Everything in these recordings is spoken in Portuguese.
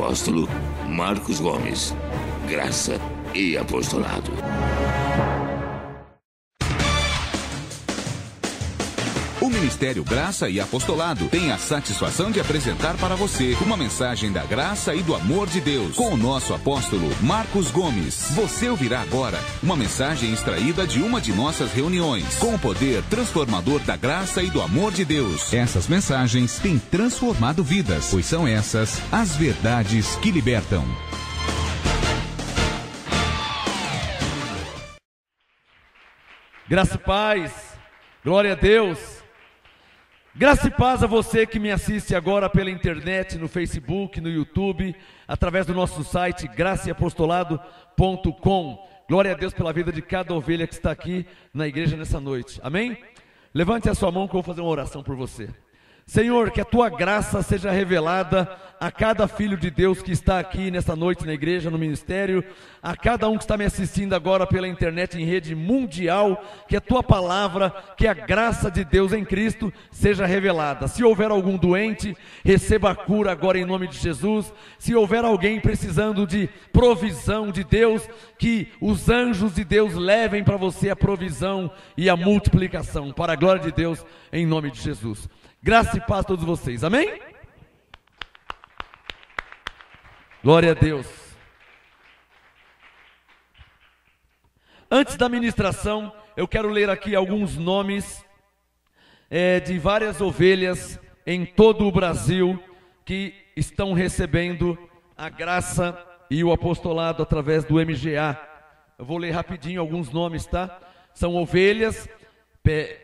apóstolo Marcos Gomes. Graça e apostolado. O Ministério Graça e Apostolado tem a satisfação de apresentar para você uma mensagem da graça e do amor de Deus com o nosso apóstolo Marcos Gomes. Você ouvirá agora uma mensagem extraída de uma de nossas reuniões com o poder transformador da graça e do amor de Deus. Essas mensagens têm transformado vidas, pois são essas as verdades que libertam. Graça e paz, glória a Deus. Graça e paz a você que me assiste agora pela internet, no Facebook, no YouTube, através do nosso site graçaeapostolado.com. Glória a Deus pela vida de cada ovelha que está aqui na igreja nessa noite. Amém? Levante a sua mão que eu vou fazer uma oração por você. Senhor, que a tua graça seja revelada a cada filho de Deus que está aqui nesta noite na igreja, no ministério, a cada um que está me assistindo agora pela internet em rede mundial, que a tua palavra, que a graça de Deus em Cristo seja revelada. Se houver algum doente, receba a cura agora em nome de Jesus. Se houver alguém precisando de provisão de Deus, que os anjos de Deus levem para você a provisão e a multiplicação, para a glória de Deus, em nome de Jesus. Graça e paz a todos vocês, amém? Glória a Deus. Antes da ministração, eu quero ler aqui alguns nomes de várias ovelhas em todo o Brasil que estão recebendo a graça e o apostolado através do MGA. Eu vou ler rapidinho alguns nomes, tá? São ovelhas,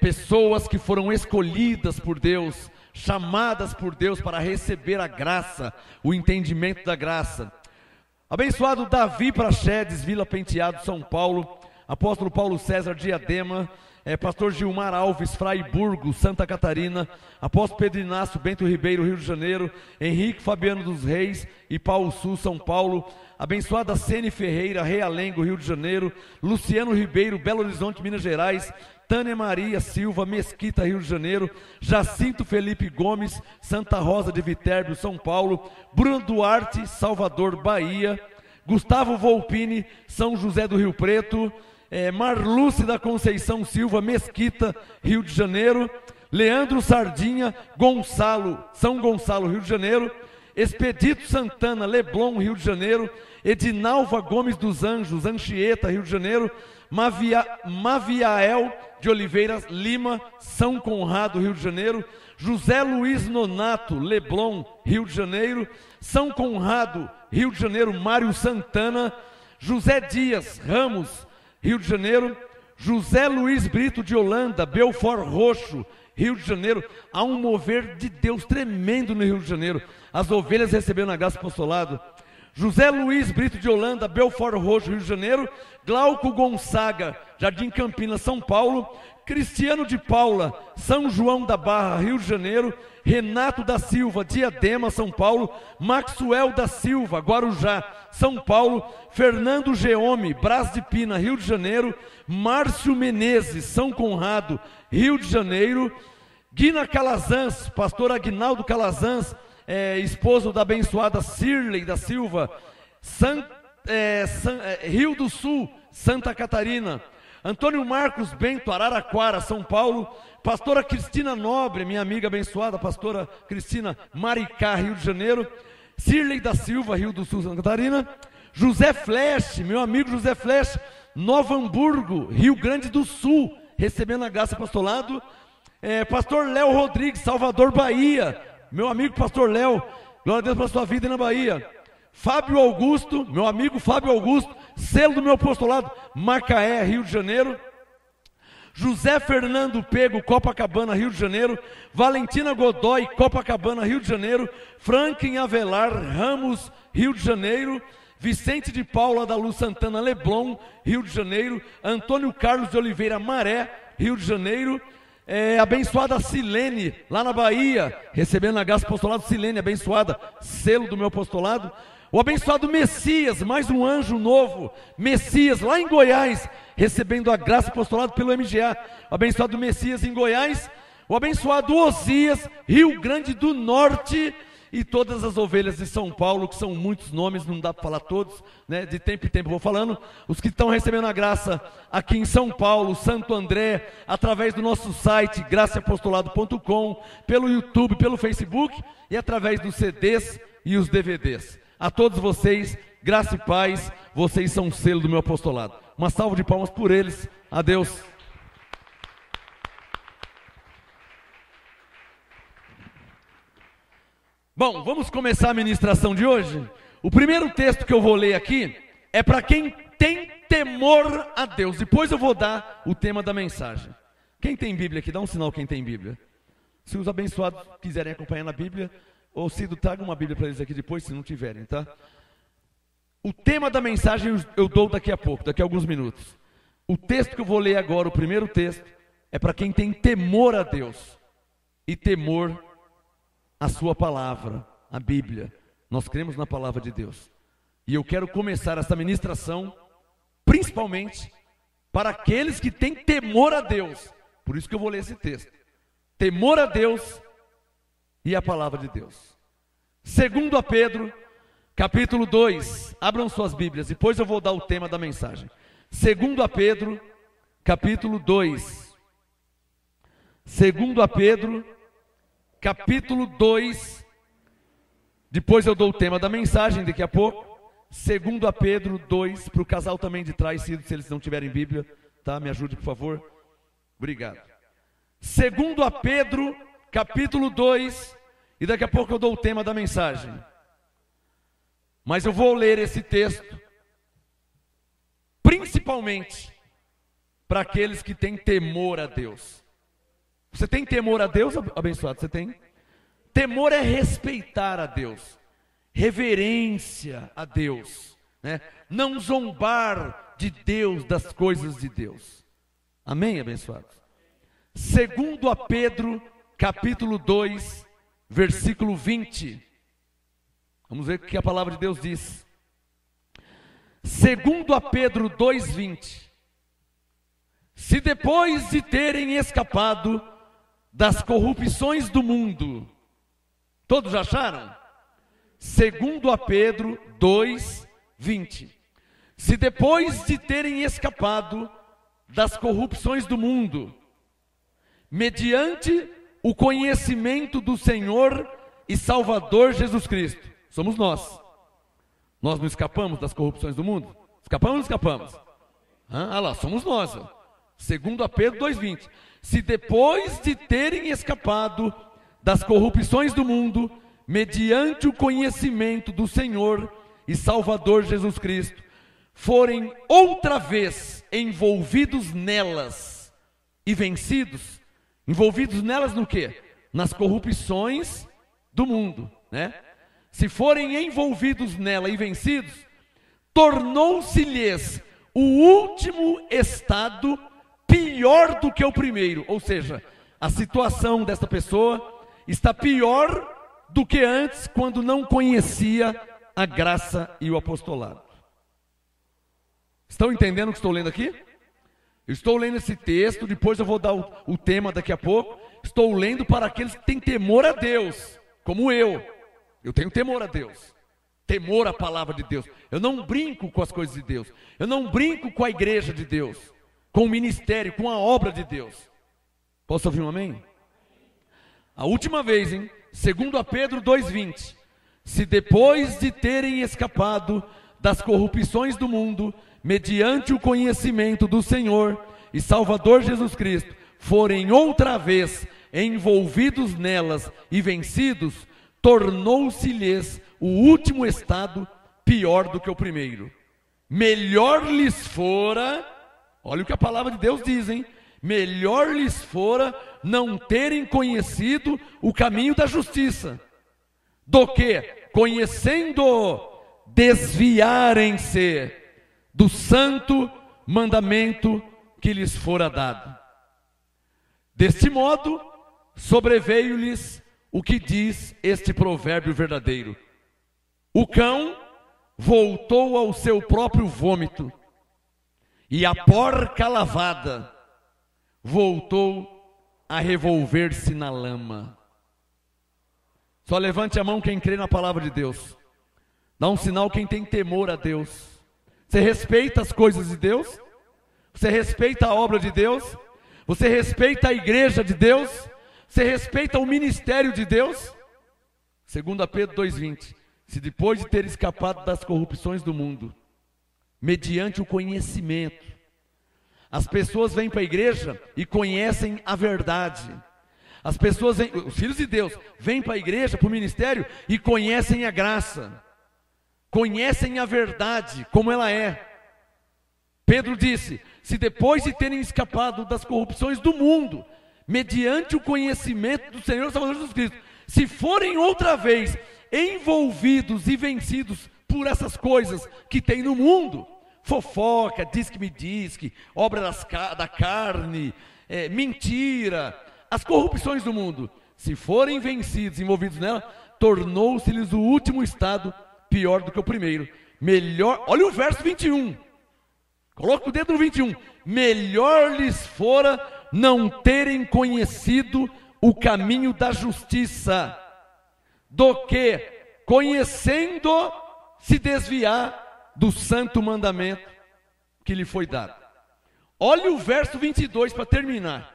pessoas que foram escolhidas por Deus, chamadas por Deus para receber a graça, o entendimento da graça. Abençoado Davi Praxedes, Vila Penteado, São Paulo. Apóstolo Paulo César, Diadema. Pastor Gilmar Alves, Fraiburgo, Santa Catarina. Apóstolo Pedro Inácio, Bento Ribeiro, Rio de Janeiro. Henrique Fabiano dos Reis, Ipau Sul, São Paulo. Abençoada Sene Ferreira, Realengo, Rio de Janeiro. Luciano Ribeiro, Belo Horizonte, Minas Gerais. Tânia Maria Silva, Mesquita, Rio de Janeiro. Jacinto Felipe Gomes, Santa Rosa de Viterbo, São Paulo. Bruno Duarte, Salvador, Bahia. Gustavo Volpini, São José do Rio Preto. Marluce da Conceição Silva, Mesquita, Rio de Janeiro. Leandro Sardinha, Gonçalo, São Gonçalo, Rio de Janeiro. Expedito Santana, Leblon, Rio de Janeiro. Edinalva Gomes dos Anjos, Anchieta, Rio de Janeiro. Maviael de Oliveira Lima, São Conrado, Rio de Janeiro. José Luiz Nonato, Leblon, Rio de Janeiro. São Conrado, Rio de Janeiro, Mário Santana. José Dias Ramos, Rio de Janeiro. José Luiz Brito de Holanda, Belfort Roxo, Rio de Janeiro. Há um mover de Deus tremendo no Rio de Janeiro. As ovelhas recebendo a graça apostolado. José Luiz Brito de Holanda, Belfort Roxo, Rio de Janeiro. Glauco Gonçaga, Jardim Campinas, São Paulo. Cristiano de Paula, São João da Barra, Rio de Janeiro. Renato da Silva, Diadema, São Paulo. Maxwell da Silva, Guarujá, São Paulo. Fernando Geome, Brás de Pina, Rio de Janeiro. Márcio Menezes, São Conrado, Rio de Janeiro. Guina Calazans, pastor Aguinaldo Calazans, esposo da abençoada Cirlei da Silva, Rio do Sul, Santa Catarina. Antônio Marcos Bento, Araraquara, São Paulo. Pastora Cristina Nobre, minha amiga abençoada, pastora Cristina, Maricá, Rio de Janeiro. Cirlei da Silva, Rio do Sul, Santa Catarina. José Fleche, meu amigo José Fleche, Novo Hamburgo, Rio Grande do Sul, recebendo a graça apostolado. Pastor Léo Rodrigues, Salvador, Bahia, meu amigo pastor Léo, glória a Deus pela sua vida na Bahia. Fábio Augusto, meu amigo Fábio Augusto, selo do meu apostolado, Macaé, Rio de Janeiro. José Fernando Pego, Copacabana, Rio de Janeiro. Valentina Godoy, Copacabana, Rio de Janeiro. Franklin Avelar Ramos, Rio de Janeiro. Vicente de Paula da Luz Santana, Leblon, Rio de Janeiro. Antônio Carlos de Oliveira Maré, Rio de Janeiro. Abençoada Silene, lá na Bahia, recebendo a graça apostolado. Silene, abençoada, selo do meu apostolado. O abençoado Messias, mais um anjo novo, Messias, lá em Goiás, recebendo a graça apostolado pelo MGA. O abençoado Messias em Goiás. O abençoado Osias, Rio Grande do Norte. e todas as ovelhas de São Paulo, que são muitos nomes, não dá para falar todos, né? De tempo em tempo vou falando, os que estão recebendo a graça aqui em São Paulo, Santo André, através do nosso site, graçaapostolado.com, pelo YouTube, pelo Facebook, e através dos CDs e os DVDs. A todos vocês, graça e paz, vocês são o selo do meu apostolado. Uma salva de palmas por eles, adeus. Bom, vamos começar a ministração de hoje. O primeiro texto que eu vou ler aqui é para quem tem temor a Deus. Depois eu vou dar o tema da mensagem. Quem tem Bíblia aqui, dá um sinal quem tem Bíblia. Se os abençoados quiserem acompanhar na Bíblia, ou Cido, traga uma Bíblia para eles aqui depois, se não tiverem, tá? O tema da mensagem eu dou daqui a pouco, daqui a alguns minutos. O texto que eu vou ler agora, o primeiro texto, é para quem tem temor a Deus e temor a sua palavra, a Bíblia. Nós cremos na palavra de Deus. E eu quero começar essa ministração, principalmente, para aqueles que têm temor a Deus. Por isso que eu vou ler esse texto. Temor a Deus e a palavra de Deus. Segundo a Pedro, capítulo 2. Abram suas Bíblias, depois eu vou dar o tema da mensagem. Segundo a Pedro, capítulo 2. Segundo a Pedro, capítulo 2, depois eu dou o tema da mensagem daqui a pouco. Segundo a Pedro 2, para o casal também de trás, se eles não tiverem Bíblia, tá? Me ajude, por favor. Obrigado. Segundo a Pedro, capítulo 2, e daqui a pouco eu dou o tema da mensagem. Mas eu vou ler esse texto, principalmente para aqueles que têm temor a Deus. Você tem temor a Deus, abençoado? Você tem? Temor é respeitar a Deus, reverência a Deus, né? Não zombar de Deus, das coisas de Deus. Amém, abençoados? Segundo a Pedro, capítulo 2, versículo 20. Vamos ver o que a palavra de Deus diz. Segundo a Pedro 2:20. Se depois de terem escapado das corrupções do mundo, todos acharam? Segundo a Pedro 2:20. Se depois de terem escapado das corrupções do mundo, mediante o conhecimento do Senhor e Salvador Jesus Cristo, somos nós. Nós não escapamos das corrupções do mundo? Escapamos ou não escapamos? Ah lá, somos nós. Ó. Segundo a Pedro 2:20. Se depois de terem escapado das corrupções do mundo, mediante o conhecimento do Senhor e Salvador Jesus Cristo, forem outra vez envolvidos nelas e vencidos. Envolvidos nelas no quê? Nas corrupções do mundo, né? Se forem envolvidos nela e vencidos, tornou-se-lhes o último estado pior do que o primeiro. Ou seja, a situação desta pessoa está pior do que antes, quando não conhecia a graça e o apostolado. Estão entendendo o que estou lendo aqui? Eu estou lendo esse texto, depois eu vou dar o tema daqui a pouco. Estou lendo para aqueles que têm temor a Deus, como eu. Eu tenho temor a Deus, temor à palavra de Deus. Eu não brinco com as coisas de Deus. Eu não brinco com a igreja de Deus, com o ministério, com a obra de Deus. Posso ouvir um amém? A última vez, hein? Segundo a Pedro 2:20. Se depois de terem escapado das corrupções do mundo, mediante o conhecimento do Senhor e Salvador Jesus Cristo, forem outra vez envolvidos nelas e vencidos, tornou-se-lhes o último estado pior do que o primeiro. Melhor lhes fora, olha o que a palavra de Deus diz, hein? Melhor lhes fora não terem conhecido o caminho da justiça, do que, conhecendo, desviarem-se do santo mandamento que lhes fora dado. Deste modo, sobreveio-lhes o que diz este provérbio verdadeiro: o cão voltou ao seu próprio vômito, e a porca lavada voltou a revolver-se na lama. Só levante a mão quem crê na palavra de Deus. Dá um sinal quem tem temor a Deus. Você respeita as coisas de Deus? Você respeita a obra de Deus? Você respeita a igreja de Deus? Você respeita o ministério de Deus? 2 Pedro 2,20. Se depois de ter escapado das corrupções do mundo, mediante o conhecimento, as pessoas vêm para a igreja e conhecem a verdade. As pessoas, os filhos de Deus, vêm para a igreja, para o ministério e conhecem a graça. Conhecem a verdade, como ela é. Pedro disse, se depois de terem escapado das corrupções do mundo, mediante o conhecimento do Senhor Salvador Jesus Cristo, se forem outra vez envolvidos e vencidos por essas coisas que tem no mundo, fofoca, diz que me diz, que obra da carne, mentira, as corrupções do mundo, se forem vencidos, envolvidos nela, tornou-se-lhes o último estado pior do que o primeiro. Melhor, olha o verso 21, coloca o dedo no 21, melhor lhes fora não terem conhecido o caminho da justiça, do que, conhecendo, se desviar do santo mandamento que lhe foi dado. Olha o verso 22 para terminar,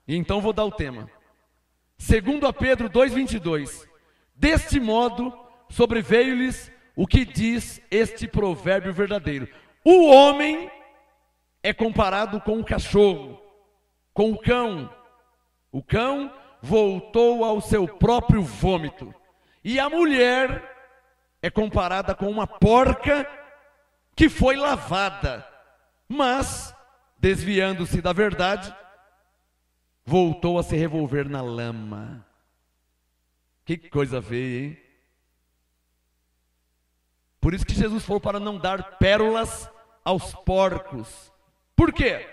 e então vou dar o tema. 2 Pedro 2,22. Deste modo, sobreveio-lhes o que diz este provérbio verdadeiro: o homem é comparado com o cachorro, com o cão. O cão voltou ao seu próprio vômito. E a mulher é comparada com uma porca que foi lavada, mas, desviando-se da verdade, voltou a se revolver na lama. Que coisa feia, hein? Por isso que Jesus falou para não dar pérolas aos porcos. Por quê?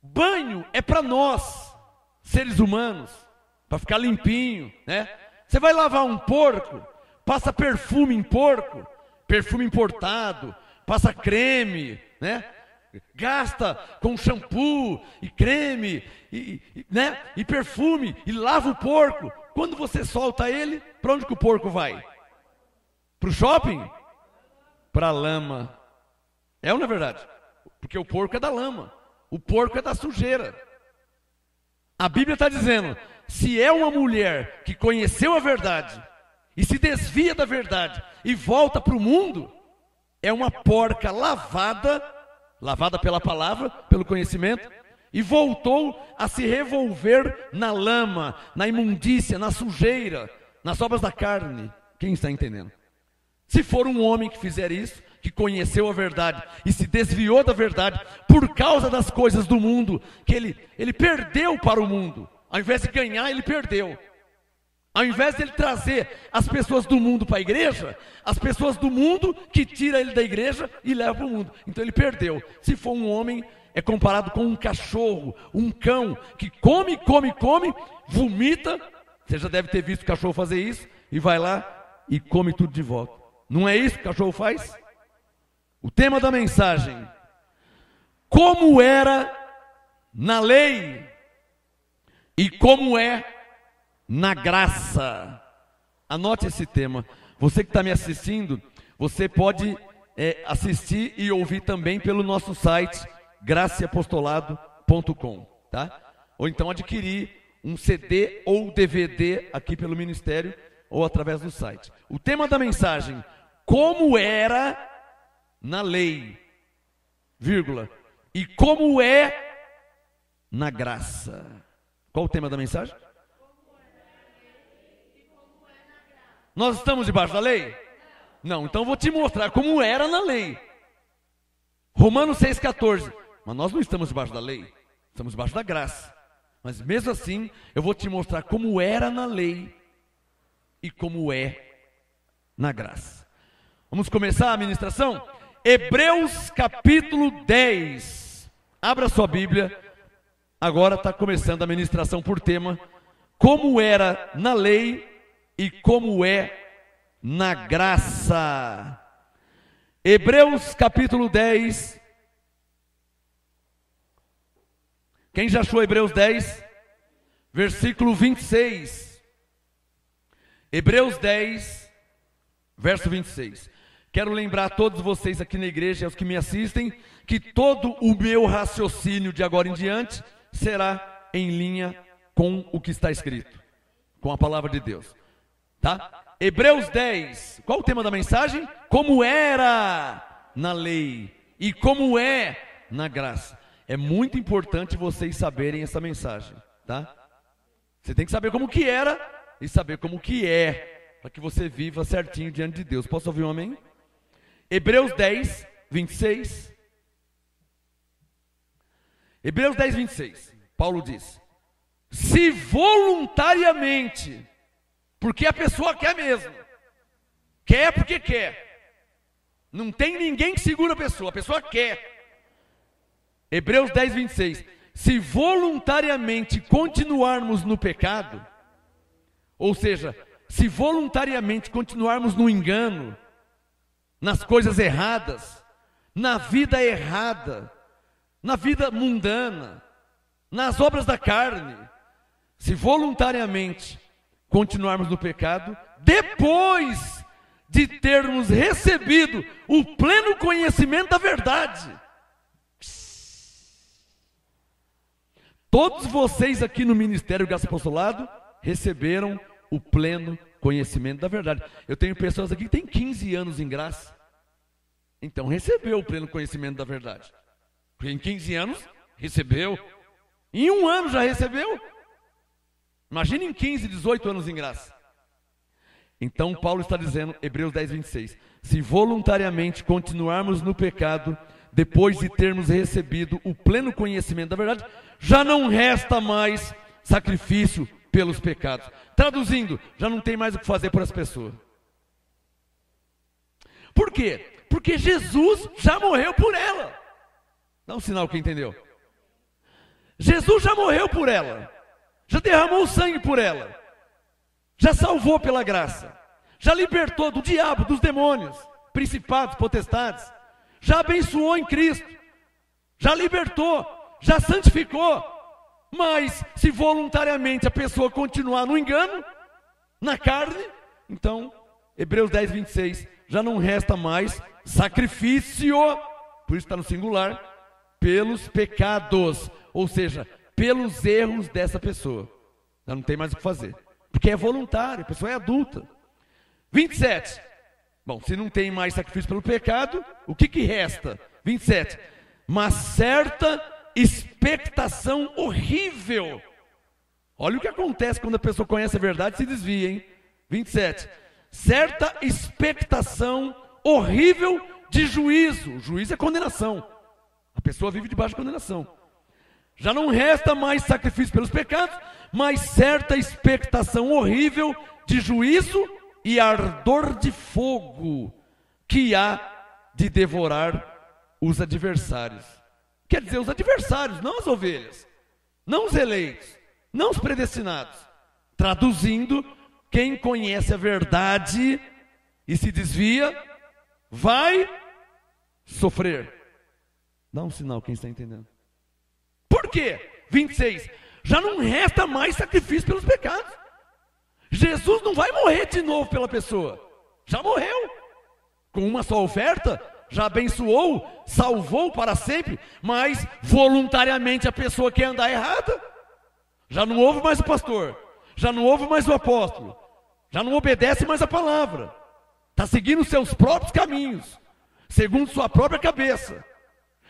Banho é para nós, seres humanos, para ficar limpinho, né? Você vai lavar um porco, passa perfume em porco, perfume importado, passa creme, né? Gasta com shampoo e creme, né? E perfume, e lava o porco. Quando você solta ele, para onde que o porco vai? Para o shopping? Para a lama. É ou não é verdade? Porque o porco é da lama, o porco é da sujeira. A Bíblia está dizendo, se é uma mulher que conheceu a verdade e se desvia da verdade e volta para o mundo, é uma porca lavada pela palavra, pelo conhecimento, e voltou a se revolver na lama, na imundícia, na sujeira, nas obras da carne. Quem está entendendo? Se for um homem que fizer isso, que conheceu a verdade e se desviou da verdade por causa das coisas do mundo, que ele perdeu para o mundo, ao invés de ganhar, ele perdeu. Ao invés de ele trazer as pessoas do mundo para a igreja, as pessoas do mundo que tira ele da igreja e leva para o mundo. Então ele perdeu. Se for um homem, é comparado com um cachorro, um cão, que come, vomita. Você já deve ter visto o cachorro fazer isso, e vai lá e come tudo de volta. Não é isso que o cachorro faz? O tema da mensagem: como era na lei e como é na graça. Anote esse tema. Você que está me assistindo, você pode assistir e ouvir também pelo nosso site graceapostolado.com, tá? Ou então adquirir um CD ou DVD aqui pelo ministério ou através do site. O tema da mensagem: como era na lei, vírgula, e como é na graça. Qual o tema da mensagem? Nós estamos debaixo da lei? Não, então eu vou te mostrar como era na lei. Romanos 6,14. Mas nós não estamos debaixo da lei, estamos debaixo da graça. Mas mesmo assim, eu vou te mostrar como era na lei e como é na graça. Vamos começar a ministração? Hebreus capítulo 10. Abra sua Bíblia. Agora está começando a ministração por tema: como era na lei e como é na graça. Hebreus capítulo 10. Quem já achou Hebreus 10? Versículo 26. Hebreus 10, verso 26. Quero lembrar a todos vocês aqui na igreja e aos que me assistem, que todo o meu raciocínio de agora em diante será em linha com o que está escrito, com a palavra de Deus. Tá? Hebreus 10, qual o tema da mensagem? Como era na lei e como é na graça. É muito importante vocês saberem essa mensagem, tá? Você tem que saber como que era e saber como que é, para que você viva certinho diante de Deus. Posso ouvir um amém? Hebreus 10, 26. Hebreus 10, 26. Paulo diz: se voluntariamente, porque a pessoa quer mesmo, quer porque quer, não tem ninguém que segura a pessoa quer. Hebreus 10, 26. Se voluntariamente continuarmos no pecado, ou seja, se voluntariamente continuarmos no engano, nas coisas erradas, na vida errada, na vida mundana, nas obras da carne, se voluntariamente continuarmos no pecado, depois de termos recebido o pleno conhecimento da verdade. Todos vocês aqui no Ministério Graça e Apostolado receberam o pleno conhecimento da verdade. Eu tenho pessoas aqui que têm 15 anos em graça, então recebeu o pleno conhecimento da verdade. Porque em 15 anos recebeu, em um ano já recebeu. Imagina em 15, 18 anos em graça. Então Paulo está dizendo, Hebreus 10, 26, se voluntariamente continuarmos no pecado, depois de termos recebido o pleno conhecimento da verdade, já não resta mais sacrifício pelos pecados. Traduzindo, já não tem mais o que fazer por as pessoas. Por quê? Porque Jesus já morreu por ela. Dá um sinal que entendeu. Jesus já morreu por ela, já derramou sangue por ela, já salvou pela graça, já libertou do diabo, dos demônios, principados, potestades, já abençoou em Cristo, já libertou, já santificou. Mas se voluntariamente a pessoa continuar no engano, na carne, então, Hebreus 10, 26, já não resta mais sacrifício, por isso está no singular, pelos pecados, ou seja, pelos erros dessa pessoa. Já não tem mais o que fazer, porque é voluntário, a pessoa é adulta. 27, bom, se não tem mais sacrifício pelo pecado, o que resta? 27, mas certa expectação horrível. Olha o que acontece quando a pessoa conhece a verdade e se desvia, hein? 27, certa expectação horrível de juízo. O juízo é condenação. A pessoa vive debaixo de condenação. Já não resta mais sacrifício pelos pecados, mas certa expectação horrível de juízo e ardor de fogo que há de devorar os adversários. Quer dizer, os adversários, não as ovelhas, não os eleitos, não os predestinados. Traduzindo, quem conhece a verdade e se desvia, vai sofrer. Dá um sinal quem está entendendo. Por quê? 26. Já não resta mais sacrifício pelos pecados. Jesus não vai morrer de novo pela pessoa. Já morreu. Com uma só oferta, já abençoou, salvou para sempre, mas voluntariamente a pessoa quer andar errada. Já não ouve mais o pastor, já não ouve mais o apóstolo, já não obedece mais a palavra. Está seguindo seus próprios caminhos, segundo sua própria cabeça,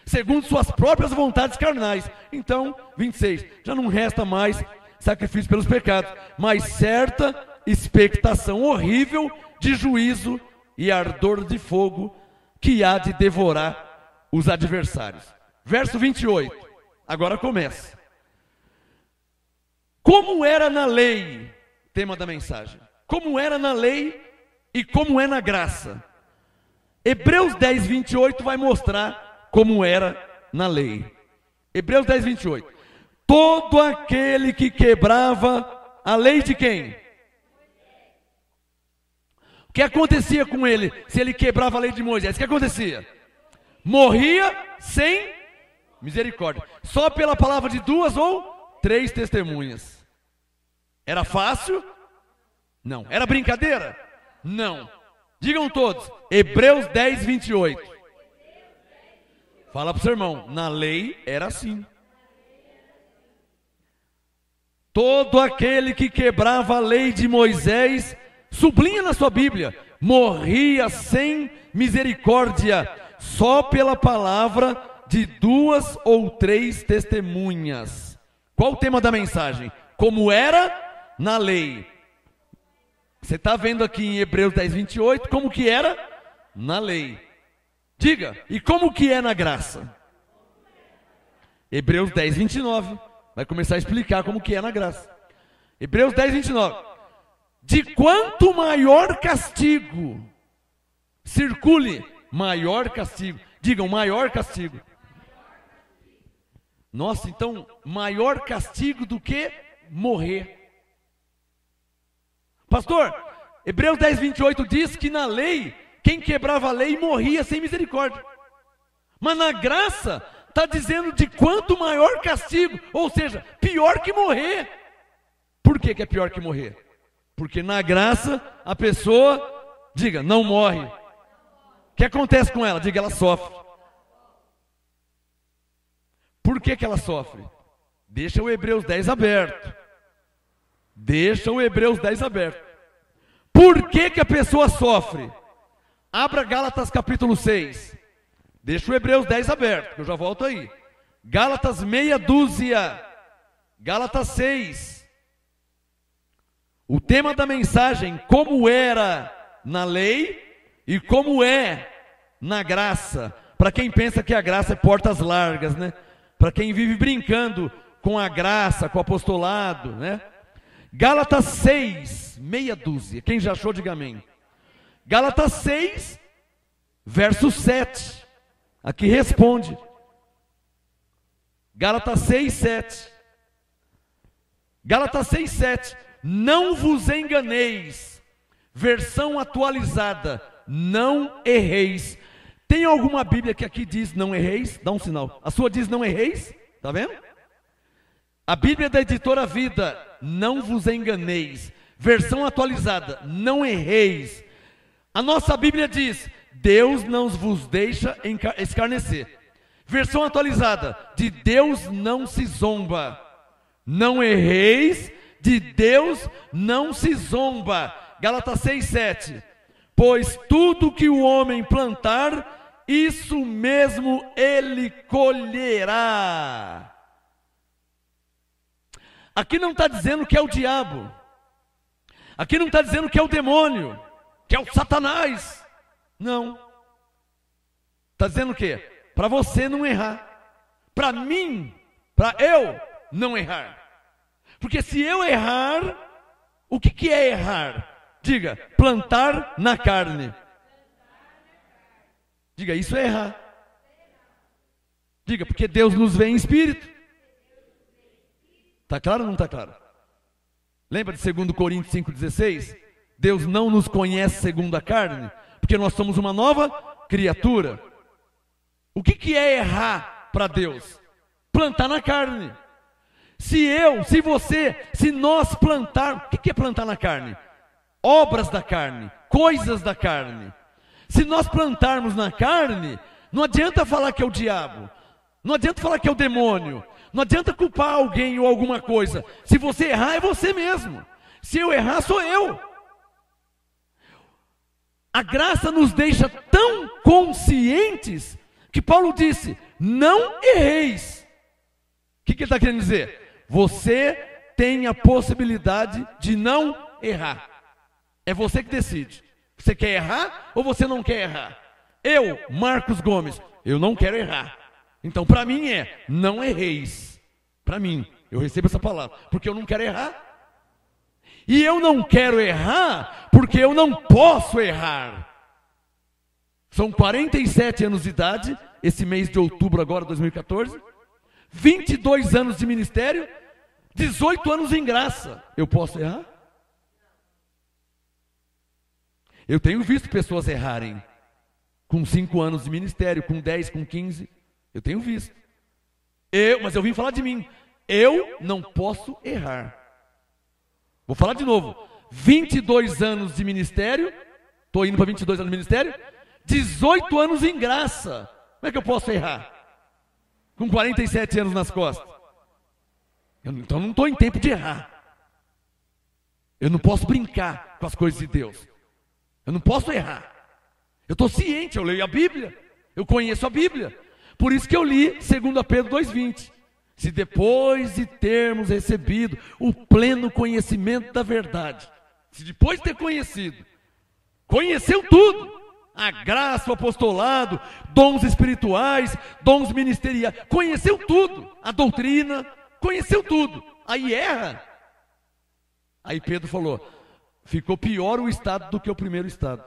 segundo suas próprias vontades carnais. Então, 26, já não resta mais sacrifício pelos pecados, mas certa expectação horrível de juízo e ardor de fogo que há de devorar os adversários. Verso 28, agora começa. Como era na lei, tema da mensagem, como era na lei e como é na graça. Hebreus 10, 28 vai mostrar como era na lei. Hebreus 10, 28. Todo aquele que quebrava a lei de quem? O que acontecia com ele se ele quebrava a lei de Moisés? O que acontecia? Morria sem misericórdia. Só pela palavra de 2 ou 3 testemunhas. Era fácil? Não. Era brincadeira? Não. Digam todos, Hebreus 10, 28. Fala para o seu irmão, na lei era assim. Todo aquele que quebrava a lei de Moisés, sublinha na sua Bíblia, morria sem misericórdia, só pela palavra de 2 ou 3 testemunhas. Qual o tema da mensagem? Como era na lei. Você está vendo aqui em Hebreus 10, 28, como que era na lei. Diga, e como que é na graça? Hebreus 10, 29. Vai começar a explicar como que é na graça. Hebreus 10, 29. De quanto maior castigo, circule, maior castigo. Digam, maior castigo. Nossa, então, maior castigo do que morrer. Pastor, Hebreus 10, 28 diz que na lei, quem quebrava a lei morria sem misericórdia. Mas na graça, está dizendo de quanto maior castigo, ou seja, pior que morrer. Por que é pior que morrer? Porque na graça, a pessoa, diga, não morre. O que acontece com ela? Diga, ela sofre. Por que ela sofre? Deixa o Hebreus 10 aberto. Deixa o Hebreus 10 aberto. Por que a pessoa sofre? Abra Gálatas capítulo 6. Deixa o Hebreus 10 aberto, que eu já volto aí. Gálatas meia dúzia. Gálatas 6. O tema da mensagem, como era na lei e como é na graça. Para quem pensa que a graça é portas largas, né? Para quem vive brincando com a graça, com o apostolado, né? Gálatas 6, meia dúzia. Quem já achou, diga amém. Gálatas 6, verso 7. Aqui responde. Gálatas 6, 7. Gálatas 6, 7. Não vos enganeis. Versão atualizada. Não erreis. Tem alguma Bíblia que aqui diz não erreis? Dá um sinal. A sua diz não erreis? Está vendo? A Bíblia da Editora Vida. Não vos enganeis. Versão atualizada. Não erreis. A nossa Bíblia diz: Deus não vos deixa escarnecer. Versão atualizada: de Deus não se zomba. Não erreis, de Deus não se zomba. Gálatas 6, 7. Pois tudo que o homem plantar, isso mesmo ele colherá. Aqui não está dizendo que é o diabo. Aqui não está dizendo que é o demônio, que é o Satanás. Não. Está dizendo o quê? Para você não errar. Para mim, para eu não errar. Porque se eu errar, o que é errar? Diga, plantar na carne. Diga, isso é errar. Diga, porque Deus nos vê em espírito. Está claro ou não está claro? Lembra de 2 Coríntios 5,16? Deus não nos conhece segundo a carne, porque nós somos uma nova criatura. O que é errar para Deus? Plantar na carne. Se nós plantarmos, o que é plantar na carne? Obras da carne, coisas da carne. Se nós plantarmos na carne, não adianta falar que é o diabo, não adianta falar que é o demônio, não adianta culpar alguém ou alguma coisa. Se você errar, é você mesmo. Se eu errar, sou eu. A graça nos deixa tão conscientes que Paulo disse: não erreis. O que ele está querendo dizer? Você tem a possibilidade de não errar. É você que decide. Você quer errar ou você não quer errar? Eu, Marcos Gomes, eu não quero errar. Então para mim é, não erreis. Para mim, eu recebo essa palavra, porque eu não quero errar. E eu não quero errar, porque eu não posso errar. São 47 anos de idade, esse mês de outubro agora, 2014. 22 anos de ministério, 18 anos em graça. Eu posso errar? Eu tenho visto pessoas errarem. Com 5 anos de ministério, com 10, com 15. Eu tenho visto. Mas eu vim falar de mim. Eu não posso errar. Vou falar de novo. 22 anos de ministério, estou indo para 22 anos de ministério, 18 anos em graça. Como é que eu posso errar? Com 47 anos nas costas. Então não estou em tempo de errar. Eu não posso brincar com as coisas de Deus. Eu não posso errar. Eu estou ciente, eu leio a Bíblia, eu conheço a Bíblia. Por isso que eu li 2 Pedro 2,20. Se depois de termos recebido o pleno conhecimento da verdade, se depois de ter conhecido, conheceu tudo, a graça, o apostolado, dons espirituais, dons ministeriais, conheceu tudo, a doutrina, conheceu tudo, aí erra. Aí Pedro falou, ficou pior o estado do que o primeiro estado.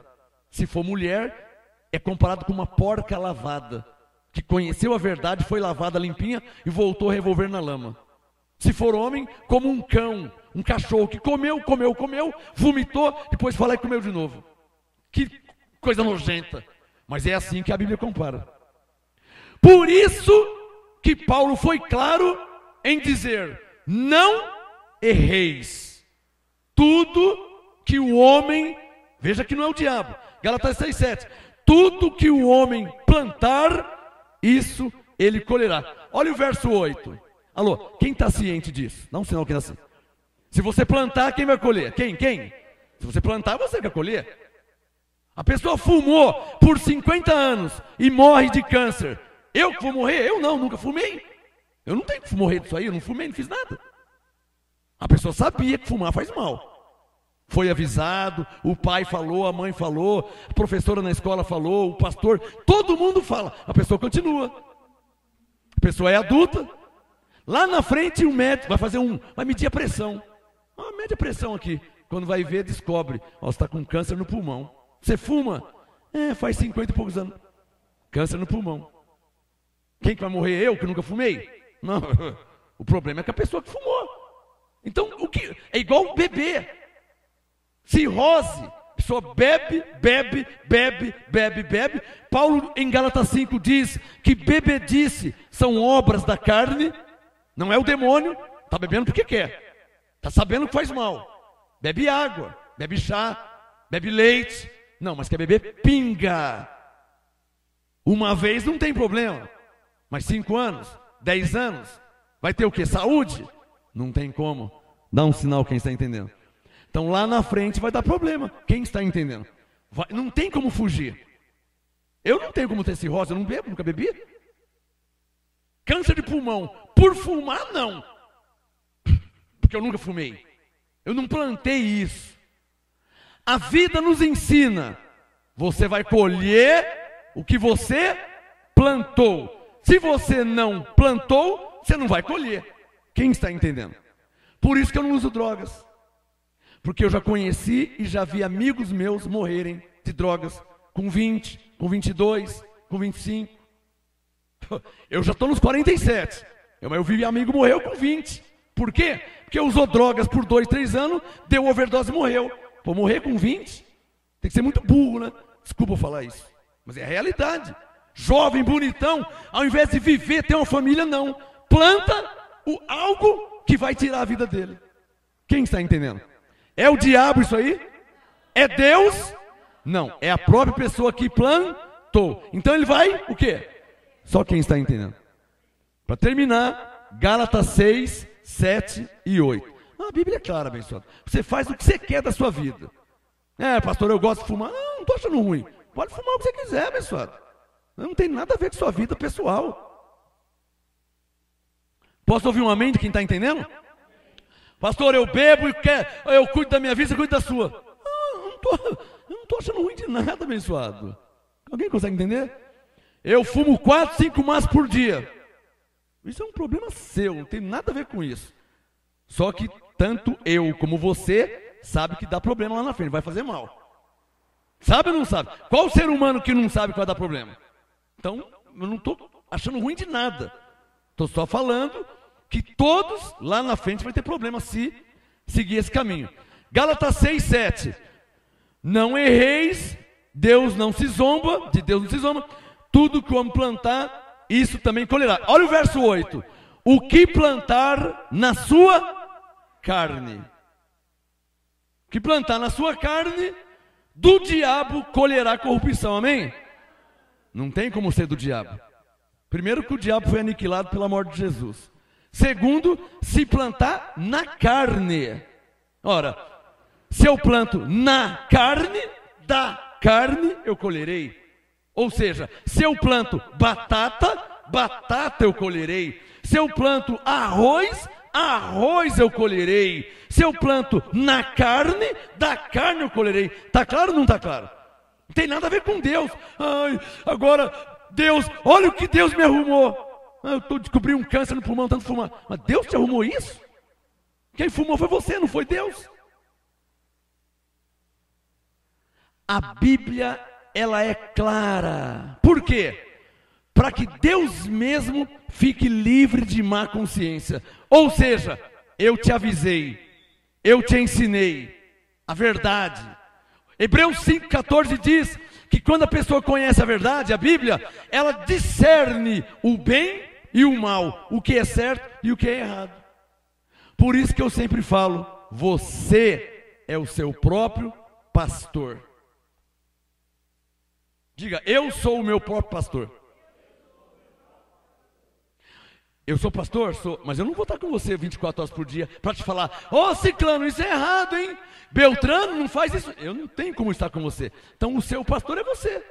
Se for mulher, é comparado com uma porca lavada, que conheceu a verdade, foi lavada limpinha e voltou a revolver na lama. Se for homem, como um cão, um cachorro que comeu, vomitou, depois foi lá e comeu de novo. Que coisa nojenta. Mas é assim que a Bíblia compara. Por isso que Paulo foi claro em dizer, não erreis. Tudo que o homem, veja que não é o diabo, Gálatas 6,7, tudo que o homem plantar, isso ele colherá. Olha o verso 8. Alô, quem está ciente disso? Dá um sinal quem está ciente. Se você plantar, quem vai colher? Quem? Se você plantar, você vai colher. A pessoa fumou por 50 anos e morre de câncer. Eu que vou morrer? Eu não, nunca fumei. Eu não tenho que morrer disso aí, eu não fumei, não fiz nada. A pessoa sabia que fumar faz mal. Foi avisado, o pai falou, a mãe falou, a professora na escola falou, o pastor, todo mundo fala. A pessoa continua. A pessoa é adulta. Lá na frente o médico vai medir a pressão. Mede a pressão aqui. Quando vai ver, descobre, você está com câncer no pulmão. Você fuma? Faz 50 e poucos anos. Câncer no pulmão. Quem que vai morrer? Eu, que nunca fumei? Não, o problema é que a pessoa que fumou. Então, o que é igual beber. Cirrose, a pessoa bebe. Paulo em Gálatas 5 diz que bebedice são obras da carne, não é o demônio, está bebendo porque quer, está sabendo que faz mal, bebe água, bebe chá, bebe leite, não, mas quer beber pinga. Uma vez não tem problema, mas 5 anos, 10 anos, vai ter o que? Saúde? Não tem como, dá um sinal quem está entendendo. Então lá na frente vai dar problema. Quem está entendendo? Não tem como fugir. Eu não tenho como ter cirrose, eu não bebo, nunca bebi. Câncer de pulmão, por fumar não. Porque eu nunca fumei. Eu não plantei isso. A vida nos ensina. Você vai colher o que você plantou. Se você não plantou, você não vai colher. Quem está entendendo? Por isso que eu não uso drogas. Porque eu já conheci e já vi amigos meus morrerem de drogas com 20, com 22, com 25. Eu já estou nos 47. Eu vi amigo morreu com 20. Por quê? Porque usou drogas por 2, 3 anos, deu overdose e morreu. Pô, morrer com 20? Tem que ser muito burro, né? Desculpa eu falar isso. Mas é a realidade. Jovem, bonitão, ao invés de viver, ter uma família, não. Planta algo que vai tirar a vida dele. Quem está entendendo? É o diabo isso aí? É Deus? Não, é a própria pessoa que plantou. Então ele vai, o quê? Só quem está entendendo. Para terminar, Gálatas 6, 7 e 8. A Bíblia é clara, abençoado. Você faz o que você quer da sua vida. Pastor, eu gosto de fumar. Não estou achando ruim. Pode fumar o que você quiser, abençoado. Não tem nada a ver com sua vida pessoal. Posso ouvir um amém de quem está entendendo? Pastor, eu bebo e eu cuido da minha vida, você cuida da sua. Eu não estou achando ruim de nada, abençoado. Alguém consegue entender? Eu fumo 4, 5 maços por dia. Isso é um problema seu, não tem nada a ver com isso. Só que tanto eu como você sabe que dá problema lá na frente, vai fazer mal. Sabe ou não sabe? Qual ser humano que não sabe que vai dar problema? Então, eu não estou achando ruim de nada. Estou só falando que todos lá na frente vai ter problema se seguir esse caminho. Gálatas 6, 7. Não erreis, Deus não se zomba, de Deus não se zomba. Tudo que o homem plantar, isso também colherá. Olha o verso 8. O que plantar na sua carne, que plantar na sua carne, do diabo colherá corrupção. Amém? Não tem como ser do diabo. Primeiro, que o diabo foi aniquilado pela morte de Jesus. Segundo, se plantar na carne. Ora, se eu planto na carne, da carne eu colherei. Ou seja, se eu planto batata, batata eu colherei. Se eu planto arroz, arroz eu colherei. Se eu planto na carne, da carne eu colherei. Está claro ou não está claro? Não tem nada a ver com Deus. Ai, agora, Deus, olha o que Deus me arrumou. Eu descobri um câncer no pulmão, tanto fumar. Mas Deus te arrumou isso? Quem fumou foi você, não foi Deus. A Bíblia, ela é clara. Por quê? Para que Deus mesmo fique livre de má consciência. Ou seja, eu te avisei, eu te ensinei a verdade. Hebreus 5,14 diz que quando a pessoa conhece a verdade, a Bíblia, ela discerne o bem e o mal, o que é certo e o que é errado. Por isso que eu sempre falo, você é o seu próprio pastor. Diga, eu sou o meu próprio pastor. Eu sou pastor? Sou, mas eu não vou estar com você 24 horas por dia para te falar, ó, Ciclano, isso é errado, hein? Beltrano, não faz isso. Eu não tenho como estar com você. Então o seu pastor é você.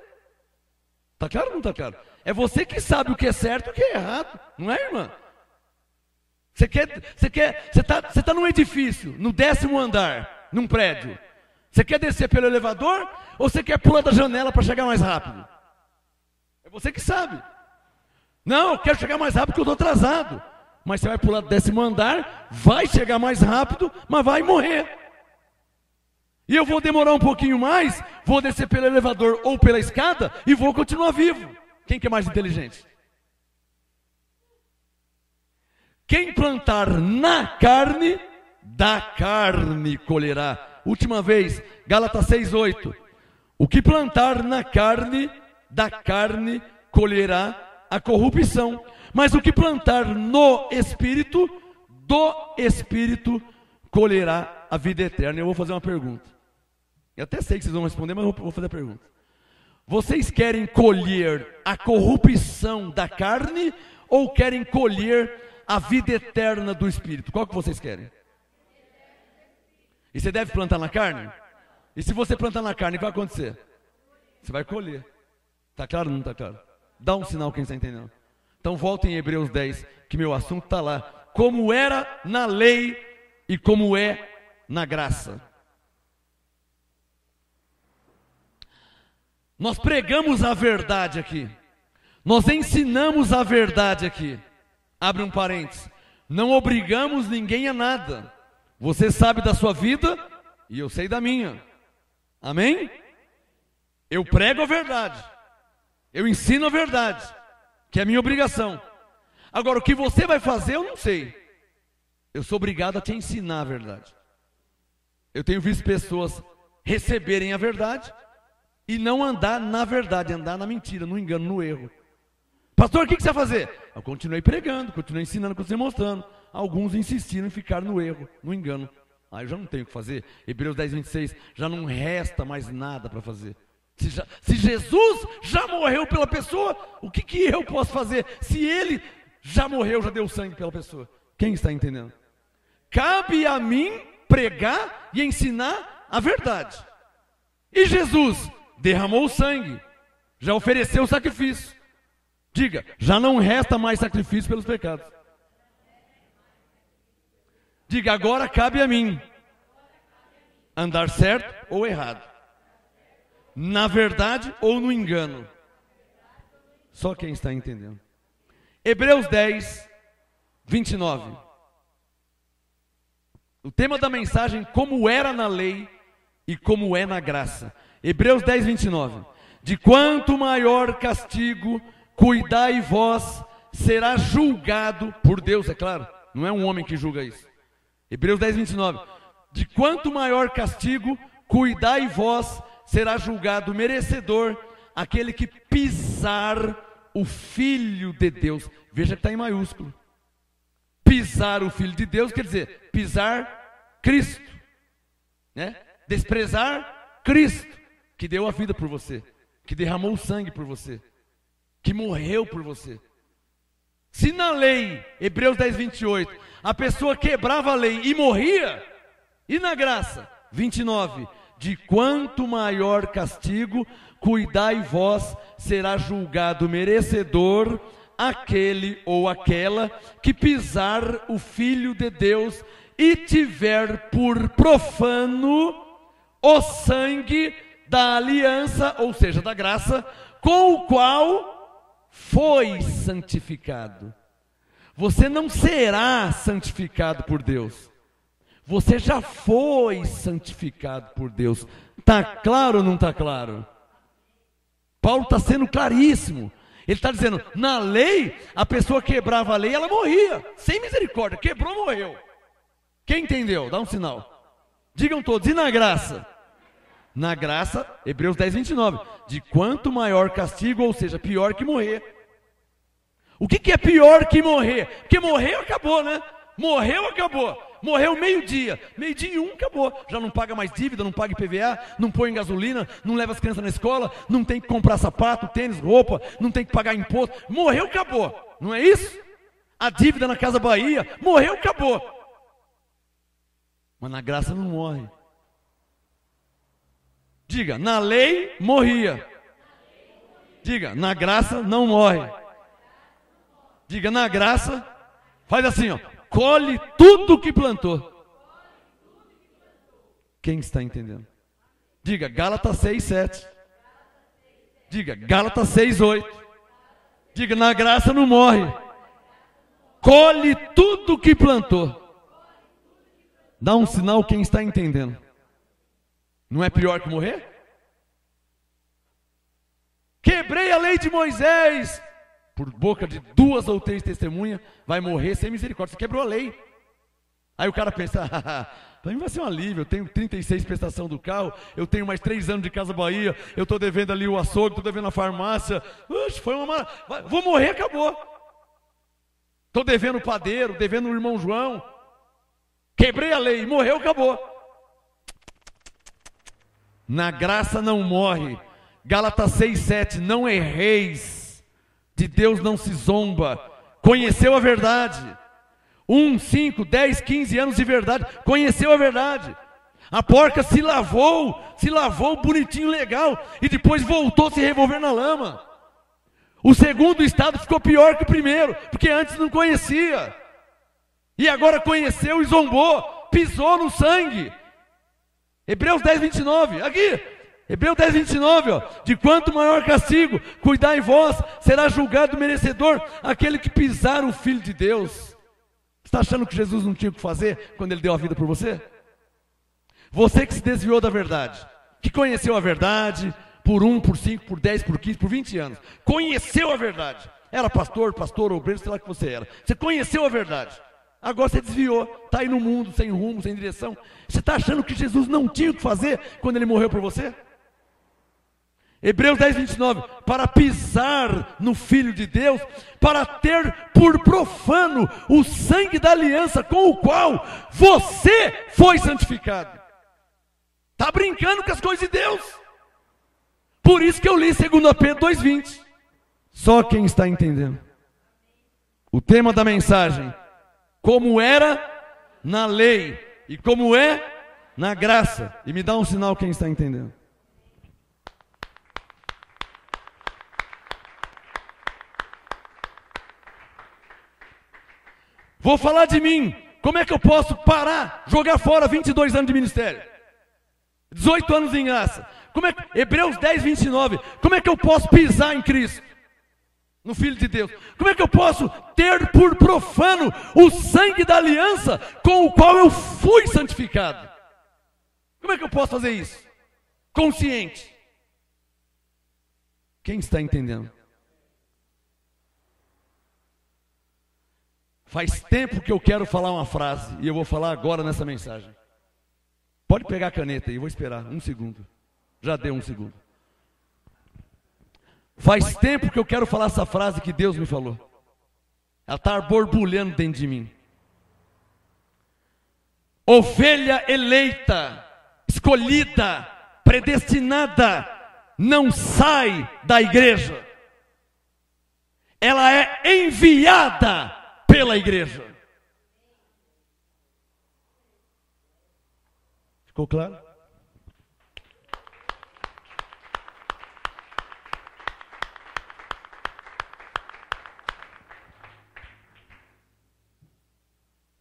Está claro ou não está claro? É você que sabe o que é certo e o que é errado. Não é, irmã? Você está num edifício, no 10º andar, num prédio. Você quer descer pelo elevador ou você quer pular da janela para chegar mais rápido? É você que sabe. Não, eu quero chegar mais rápido porque eu estou atrasado. Mas você vai pular do 10º andar, vai chegar mais rápido, mas vai morrer. E eu vou demorar um pouquinho mais, vou descer pelo elevador ou pela escada e vou continuar vivo. Quem que é mais inteligente? Quem plantar na carne, da carne colherá. Última vez, Gálatas 6,8. O que plantar na carne, da carne colherá a corrupção. Mas o que plantar no Espírito, do Espírito colherá a vida eterna. Eu vou fazer uma pergunta. Eu até sei que vocês vão responder, mas eu vou fazer a pergunta. Vocês querem colher a corrupção da carne ou querem colher a vida eterna do Espírito? Qual que vocês querem? E você deve plantar na carne? E se você plantar na carne, o que vai acontecer? Você vai colher. Está claro ou não está claro? Dá um sinal quem está entendendo. Então volta em Hebreus 10, que meu assunto está lá. Como era na lei e como é na graça. Nós pregamos a verdade aqui. Nós ensinamos a verdade aqui. Abre um parênteses. Não obrigamos ninguém a nada. Você sabe da sua vida e eu sei da minha. Amém? Eu prego a verdade. Eu ensino a verdade, que é a minha obrigação. Agora, o que você vai fazer, eu não sei. Eu sou obrigado a te ensinar a verdade. Eu tenho visto pessoas receberem a verdade e não andar na verdade, andar na mentira, no engano, no erro. Pastor, o que você vai fazer? Eu continuei pregando, continuei ensinando, continuei mostrando. Alguns insistiram em ficar no erro, no engano. Eu já não tenho o que fazer. Hebreus 10, 26, já não resta mais nada para fazer. Se Jesus já morreu pela pessoa, o que eu posso fazer? Se ele já morreu, já deu sangue pela pessoa. Quem está entendendo? Cabe a mim pregar e ensinar a verdade. E Jesus derramou o sangue, já ofereceu o sacrifício. Diga, já não resta mais sacrifício pelos pecados. Diga, agora cabe a mim andar certo ou errado. Na verdade ou no engano. Só quem está entendendo. Hebreus 10, 29. O tema da mensagem, como era na lei e como é na graça. Hebreus 10, 29. De quanto maior castigo, cuidai vós, será julgado por Deus, é claro. Não é um homem que julga isso. Hebreus 10, 29. De quanto maior castigo, cuidai vós, será julgado merecedor aquele que pisar o Filho de Deus. Veja que está em maiúsculo. Pisar o Filho de Deus quer dizer pisar Cristo, né? desprezar Cristo, que deu a vida por você, que derramou o sangue por você, que morreu por você. Se na lei, Hebreus 10, 28, a pessoa quebrava a lei e morria, e na graça, 29, de quanto maior castigo, cuidai vós, será julgado merecedor aquele ou aquela que pisar o Filho de Deus e tiver por profano o sangue da aliança, ou seja, da graça, com o qual foi santificado. Você não será santificado por Deus. Você já foi santificado por Deus. Está claro ou não está claro? Paulo está sendo claríssimo. Ele está dizendo, na lei, a pessoa quebrava a lei, ela morria, sem misericórdia, quebrou, morreu. Quem entendeu? Dá um sinal. Digam todos, e na graça? Na graça, Hebreus 10, 29, de quanto maior castigo, ou seja, pior que morrer. O que é pior que morrer? Porque morreu, acabou, né? Morreu, acabou. Morreu meio-dia e 1, acabou. Já não paga mais dívida, não paga IPVA, não põe em gasolina, não leva as crianças na escola, não tem que comprar sapato, tênis, roupa, não tem que pagar imposto. Morreu, acabou. Não é isso? A dívida na Casa Bahia, morreu, acabou. Mas na graça não morre. Diga, na lei morria. Diga, na graça não morre. Diga, na graça, faz assim, ó, colhe tudo o que plantou. Quem está entendendo? Diga, Gálatas 6, 7. Diga, Gálatas 6, 8. Diga, na graça não morre. Colhe tudo o que plantou. Dá um sinal quem está entendendo. Não é pior que morrer? Quebrei a lei de Moisés. Por boca de 2 ou 3 testemunhas, vai morrer sem misericórdia. Você quebrou a lei. Aí o cara pensa, para mim vai ser um alívio, eu tenho 36 prestação do carro, eu tenho mais 3 anos de Casa Bahia, eu estou devendo ali o açougue, estou devendo a farmácia, foi uma maravilha, vou morrer, acabou. Estou devendo o padeiro, devendo o irmão João, quebrei a lei, morreu, acabou. Na graça não morre. Gálatas 6, 7, não erreis. De Deus não se zomba. Conheceu a verdade. 1, 5, 10, 15 anos de verdade. Conheceu a verdade. A porca se lavou bonitinho, legal, e depois voltou a se revolver na lama. O segundo estado ficou pior que o primeiro, porque antes não conhecia. E agora conheceu e zombou, pisou no sangue. Hebreus 10, 29, aqui. Hebreus 10, 29, ó, de quanto maior castigo, cuidai em vós, será julgado merecedor aquele que pisar o Filho de Deus. Você está achando que Jesus não tinha o que fazer quando Ele deu a vida por você? Você que se desviou da verdade, que conheceu a verdade por 1, por 5, por 10, por 15, por 20 anos, conheceu a verdade, era pastor, obreiro, sei lá o que você era, você conheceu a verdade, agora você desviou, está aí no mundo, sem rumo, sem direção. Você está achando que Jesus não tinha o que fazer quando Ele morreu por você? Hebreus 10, 29, para pisar no Filho de Deus, para ter por profano o sangue da aliança com o qual você foi santificado. Está brincando com as coisas de Deus. Por isso que eu li 2 Pedro 2,20. Só quem está entendendo. O tema da mensagem, como era na lei e como é na graça. E me dá um sinal quem está entendendo. Vou falar de mim. Como é que eu posso parar, jogar fora 22 anos de ministério? 18 anos em graça. Hebreus 10, 29. Como é que eu posso pisar em Cristo? No Filho de Deus. Como é que eu posso ter por profano o sangue da aliança com o qual eu fui santificado? Como é que eu posso fazer isso? Consciente. Quem está entendendo? Faz tempo que eu quero falar uma frase e eu vou falar agora nessa mensagem. Pode pegar a caneta aí, eu vou esperar 1 segundo. Já deu 1 segundo. Faz tempo que eu quero falar essa frase que Deus me falou. Ela está borbulhando dentro de mim. Ovelha eleita, escolhida, predestinada, não sai da igreja. Ela é enviada pela igreja. Ficou claro?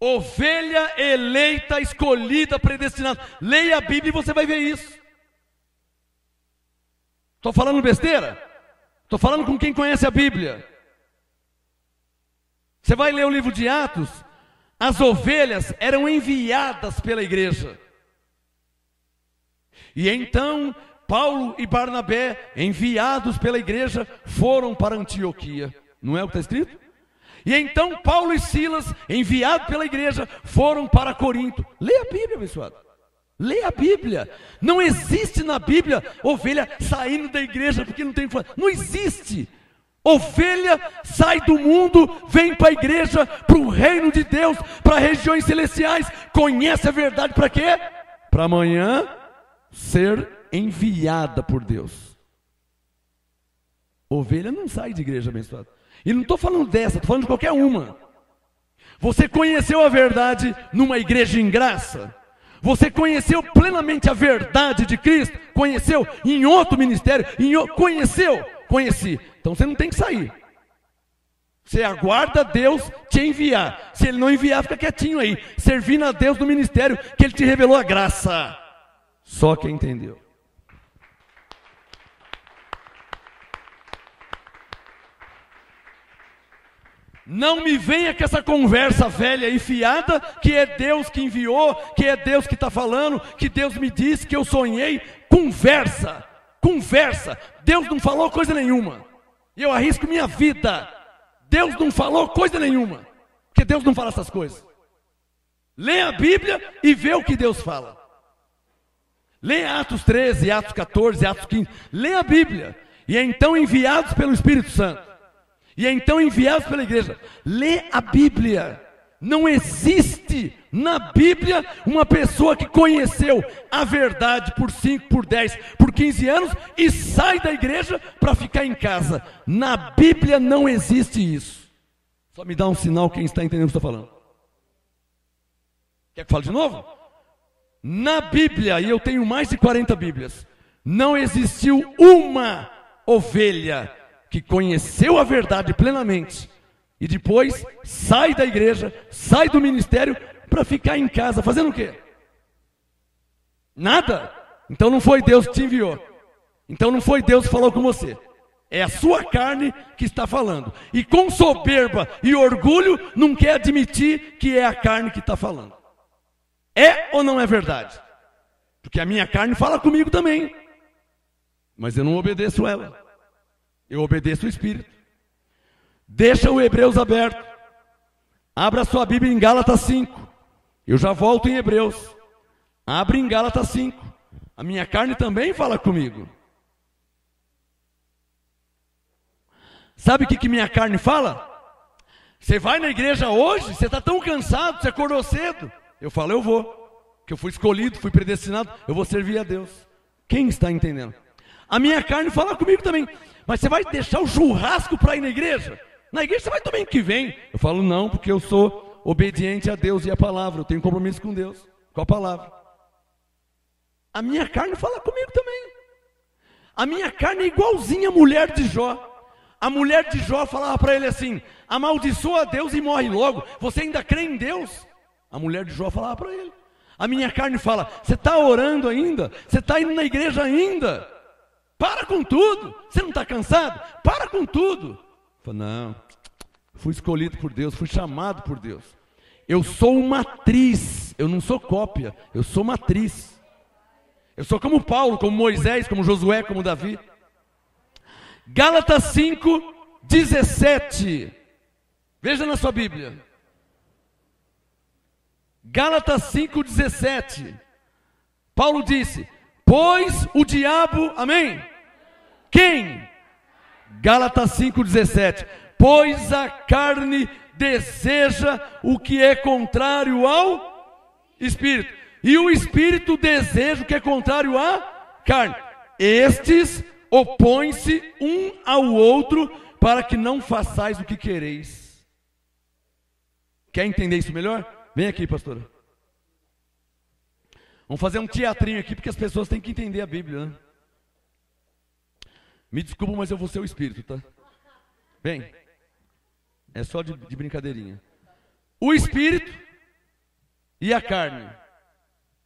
Ovelha eleita, escolhida, predestinada. Leia a Bíblia e você vai ver isso. Estou falando besteira? Estou falando com quem conhece a Bíblia. Você vai ler o livro de Atos. As ovelhas eram enviadas pela igreja. E então Paulo e Barnabé, enviados pela igreja, foram para Antioquia. Não é o que está escrito? E então Paulo e Silas, enviados pela igreja, foram para Corinto. Leia a Bíblia, abençoado. Leia a Bíblia. Não existe na Bíblia ovelha saindo da igreja porque não tem... Não existe. Ovelha sai do mundo, vem para a igreja, para o reino de Deus, para regiões celestiais. Conhece a verdade para quê? Para amanhã ser enviada por Deus. Ovelha não sai de igreja, abençoado. E não estou falando dessa, estou falando de qualquer uma. Você conheceu a verdade numa igreja em graça? Você conheceu plenamente a verdade de Cristo? Conheceu em outro ministério? Conheceu? Conheci. Então você não tem que sair. Você aguarda Deus te enviar. Se Ele não enviar, fica quietinho aí, servindo a Deus no ministério que Ele te revelou a graça. Só quem entendeu. Não me venha com essa conversa velha e fiada, que é Deus que enviou, que é Deus que está falando, que Deus me disse, que eu sonhei. Conversa, conversa. Deus não falou coisa nenhuma. E eu arrisco minha vida. Deus não falou coisa nenhuma. Porque Deus não fala essas coisas. Leia a Bíblia e vê o que Deus fala. Leia Atos 13, Atos 14, Atos 15. Leia a Bíblia. E então enviados pelo Espírito Santo. E então enviados pela igreja. Lê a Bíblia. Não existe na Bíblia uma pessoa que conheceu a verdade por 5, por 10, por 15 anos e sai da igreja para ficar em casa. Na Bíblia não existe isso. Só me dá um sinal quem está entendendo o que eu estou falando. Quer que eu fale de novo? Na Bíblia, e eu tenho mais de 40 Bíblias, não existiu uma ovelha que conheceu a verdade plenamente e depois sai da igreja, sai do ministério para ficar em casa, fazendo o quê? Nada. Então não foi Deus que te enviou. Então não foi Deus que falou com você. É a sua carne que está falando. E com soberba e orgulho não quer admitir que é a carne que está falando. É ou não é verdade? Porque a minha carne fala comigo também. Mas eu não obedeço ela. Eu obedeço o Espírito. Deixa o Hebreus aberto. Abra sua Bíblia em Gálatas 5. Eu já volto em Hebreus. Abre em Gálatas 5. A minha carne também fala comigo. Sabe o que minha carne fala? Você vai na igreja hoje, você está tão cansado, você acordou cedo. Eu falo, eu vou. Porque eu fui escolhido, fui predestinado, eu vou servir a Deus. Quem está entendendo? A minha carne fala comigo também. Mas você vai deixar o churrasco para ir na igreja? Na igreja você vai domingo que vem. Eu falo, não, porque eu sou obediente a Deus e a palavra. Eu tenho compromisso com Deus, com a palavra. A minha carne fala comigo também. A minha carne é igualzinha a mulher de Jó. A mulher de Jó falava para ele assim: amaldiçoa a Deus e morre logo. Você ainda crê em Deus? A mulher de Jó falava para ele. A minha carne fala: você está orando ainda? Você está indo na igreja ainda? Para com tudo. Você não está cansado? Para com tudo. Eu falo, não, fui escolhido por Deus, fui chamado por Deus. Eu sou uma atriz, eu não sou cópia, eu sou uma atriz. Eu sou como Paulo, como Moisés, como Josué, como Davi. Gálatas 5, 17. Veja na sua Bíblia. Gálatas 5, 17. Paulo disse: pois o diabo, amém? Quem? Gálatas 5, 17. Pois a carne deseja o que é contrário ao Espírito. E o espírito deseja o que é contrário à carne. Estes opõem-se um ao outro para que não façais o que quereis. Quer entender isso melhor? Vem aqui, pastora. Vamos fazer um teatrinho aqui, porque as pessoas têm que entender a Bíblia, né? Me desculpa, mas eu vou ser o espírito, tá? Vem. É só de brincadeirinha. O espírito e a carne.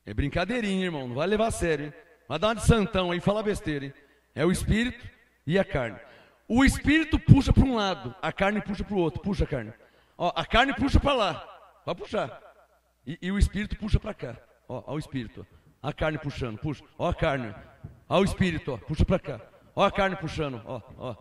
É brincadeirinha, irmão. Não vai levar a sério, hein? Vai dar uma de santão aí, fala besteira, hein? É o espírito e a carne. O espírito puxa para um lado, a carne puxa para o outro. Puxa a carne. Ó, a carne puxa para lá. Vai puxar. E o espírito puxa para cá. Ó o espírito. Ó. A carne puxando, puxa. Ó a carne. Ó o espírito, ó, puxa para cá. Ó a carne puxando, ó.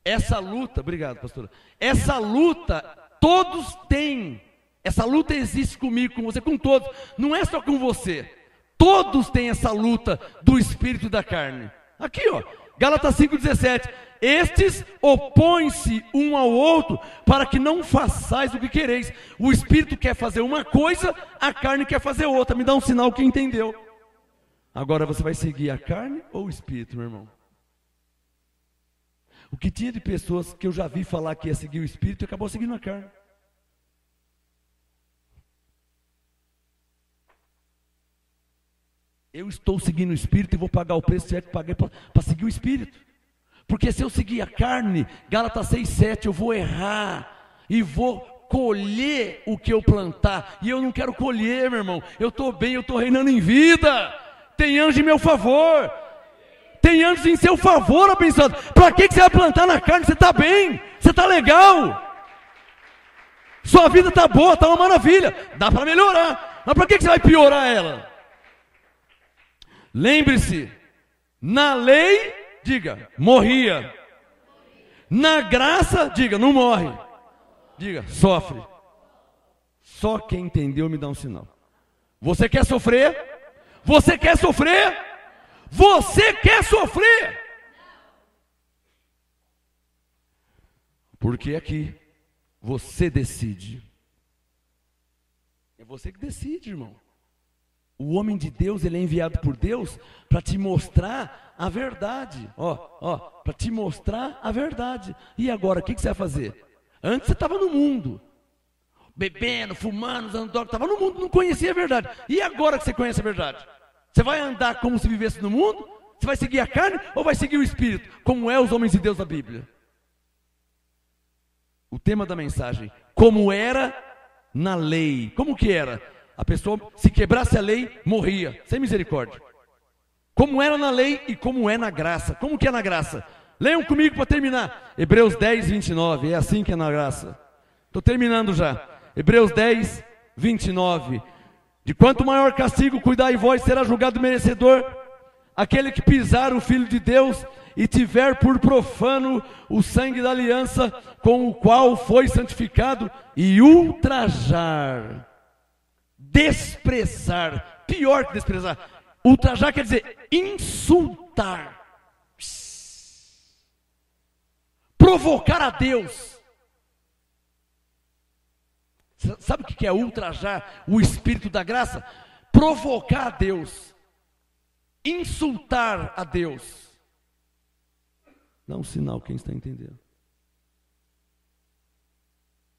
Essa luta, obrigado, pastora. Essa luta todos têm. Essa luta existe comigo, com você, com todos. Não é só com você. Todos têm essa luta do espírito e da carne. Aqui, ó. Gálatas 5,17. Estes opõem-se um ao outro para que não façais o que quereis. O espírito quer fazer uma coisa, a carne quer fazer outra. Me dá um sinal que entendeu. Agora você vai seguir a carne ou o espírito, meu irmão? O que tinha de pessoas que eu já vi falar que ia seguir o espírito e acabou seguindo a carne. Eu estou seguindo o espírito e vou pagar o preço que paguei para seguir o espírito. Porque se eu seguir a carne, Gálatas 6,7, eu vou errar e vou colher o que eu plantar. E eu não quero colher, meu irmão. Eu estou bem, eu estou reinando em vida. Tem anjo em meu favor. Tem anjos em seu favor, abençoado. Para que você vai plantar na carne? Você está bem, você está legal. Sua vida está boa, está uma maravilha. Dá para melhorar. Mas para que você vai piorar ela? Lembre-se, na lei, diga, morria. Na graça, diga, não morre. Diga, sofre. Só quem entendeu me dá um sinal. Você quer sofrer? Você quer sofrer? Você quer sofrer? Porque aqui, você decide. É você que decide, irmão. O homem de Deus, ele é enviado por Deus para te mostrar a verdade. Para te mostrar a verdade. E agora, o que você vai fazer? Antes você estava no mundo, bebendo, fumando, usando droga, estava no mundo, não conhecia a verdade. E agora que você conhece a verdade? Você vai andar como se vivesse no mundo? Você vai seguir a carne ou vai seguir o Espírito? Como é os homens de Deus da Bíblia? O tema da mensagem, como era na lei. Como que era? A pessoa, se quebrasse a lei, morria, sem misericórdia. Como era na lei e como é na graça. Como que é na graça? Leiam comigo para terminar. Hebreus 10, 29, é assim que é na graça. Estou terminando já. Hebreus 10, 29. De quanto maior castigo cuidai vós, será julgado merecedor aquele que pisar o Filho de Deus e tiver por profano o sangue da aliança com o qual foi santificado e ultrajar, desprezar, pior que desprezar, ultrajar quer dizer insultar, provocar a Deus. Sabe o que é ultrajar o Espírito da graça? Provocar a Deus, insultar a Deus. Dá um sinal quem está entendendo.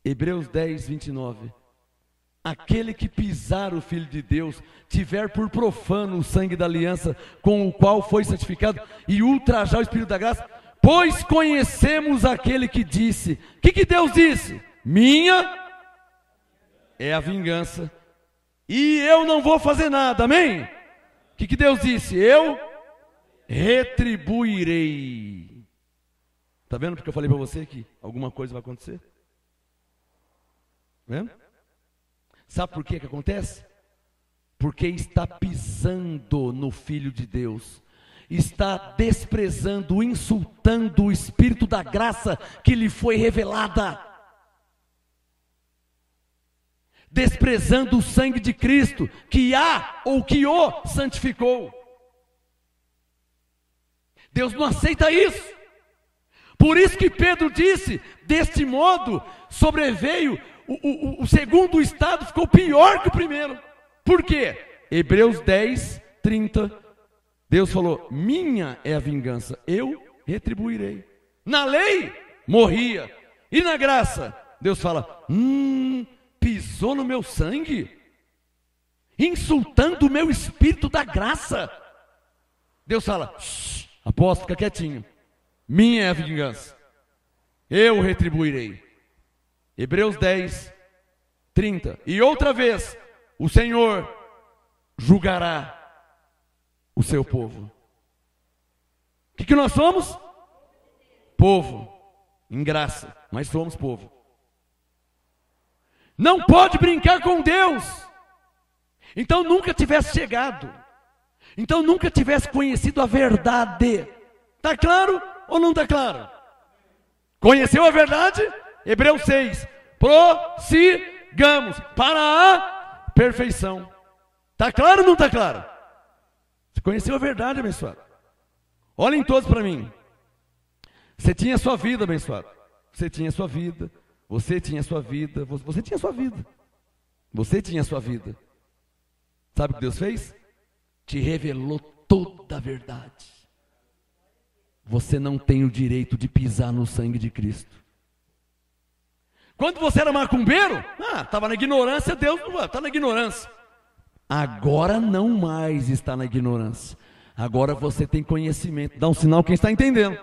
Hebreus 10, 29. Aquele que pisar o Filho de Deus, tiver por profano o sangue da aliança com o qual foi santificado e ultrajar o Espírito da graça, pois conhecemos aquele que disse. O que Deus disse? Minha é a vingança e eu não vou fazer nada, amém? O que Deus disse? Eu retribuirei. Está vendo porque eu falei para você que alguma coisa vai acontecer? Vendo? Sabe por que acontece? Porque está pisando no Filho de Deus, está desprezando, insultando o Espírito da graça que lhe foi revelada, desprezando o sangue de Cristo que há ou que o santificou. Deus não aceita isso. Por isso que Pedro disse, deste modo sobreveio o segundo estado, ficou pior que o primeiro. Por quê? Hebreus 10, 30, Deus falou: minha é a vingança, eu retribuirei. Na lei, morria. E na graça, Deus fala: pisou no meu sangue, insultando o meu espírito da graça. Deus fala: apóstolo, fica quietinho, minha é a vingança, eu retribuirei. Hebreus 10, 30. E outra vez, o Senhor julgará o seu povo. O que nós somos? Povo, em graça, mas somos povo. Não pode brincar com Deus. Então nunca tivesse chegado, então nunca tivesse conhecido a verdade. Está claro ou não está claro? Conheceu a verdade? Hebreus 6, prossigamos para a perfeição. Está claro ou não está claro? Você conheceu a verdade, abençoado? Olhem todos para mim. Você tinha a sua vida, abençoado. Você tinha a sua vida. Você tinha a sua vida. Você tinha a sua vida. Você tinha a sua vida. Sabe o que Deus fez? Te revelou toda a verdade. Você não tem o direito de pisar no sangue de Cristo. Quando você era macumbeiro, estava na ignorância, Deus está na ignorância. Agora não mais está na ignorância. Agora você tem conhecimento. Dá um sinal quem está entendendo.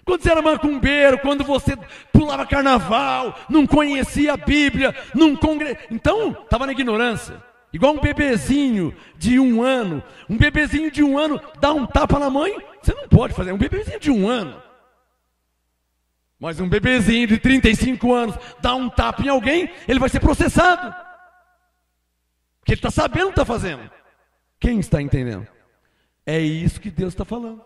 Quando você era macumbeiro, quando você pulava carnaval, não conhecia a Bíblia, então estava na ignorância. Igual um bebezinho de 1 ano. Um bebezinho de 1 ano dá um tapa na mãe, você não pode fazer. Um bebezinho de 1 ano. Mas um bebezinho de 35 anos dá um tapa em alguém, ele vai ser processado. Porque ele está sabendo o que está fazendo. Quem está entendendo? É isso que Deus está falando.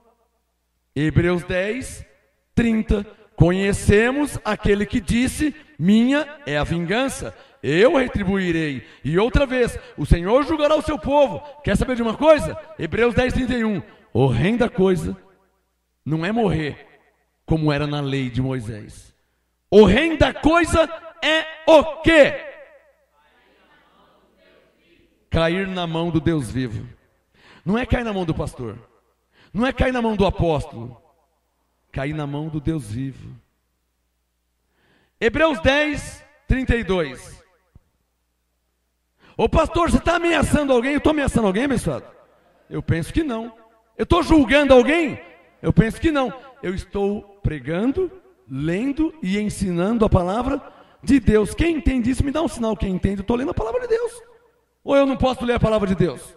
Hebreus 10, 30. Conhecemos aquele que disse: minha é a vingança, eu retribuirei. E outra vez, o Senhor julgará o seu povo. Quer saber de uma coisa? Hebreus 10, 31. Horrenda coisa não é morrer, como era na lei de Moisés. Horrenda coisa é o quê? Cair na mão do Deus vivo. Não é cair na mão do pastor. Não é cair na mão do apóstolo. Cair na mão do Deus vivo. Hebreus 10, 32. Ô pastor, você está ameaçando alguém? Eu estou ameaçando alguém, abençoado? Eu penso que não. Eu estou julgando alguém? Eu penso que não. Eu estou pregando, lendo e ensinando a palavra de Deus. Quem entende isso, me dá um sinal. Quem entende, eu estou lendo a palavra de Deus. Ou eu não posso ler a palavra de Deus?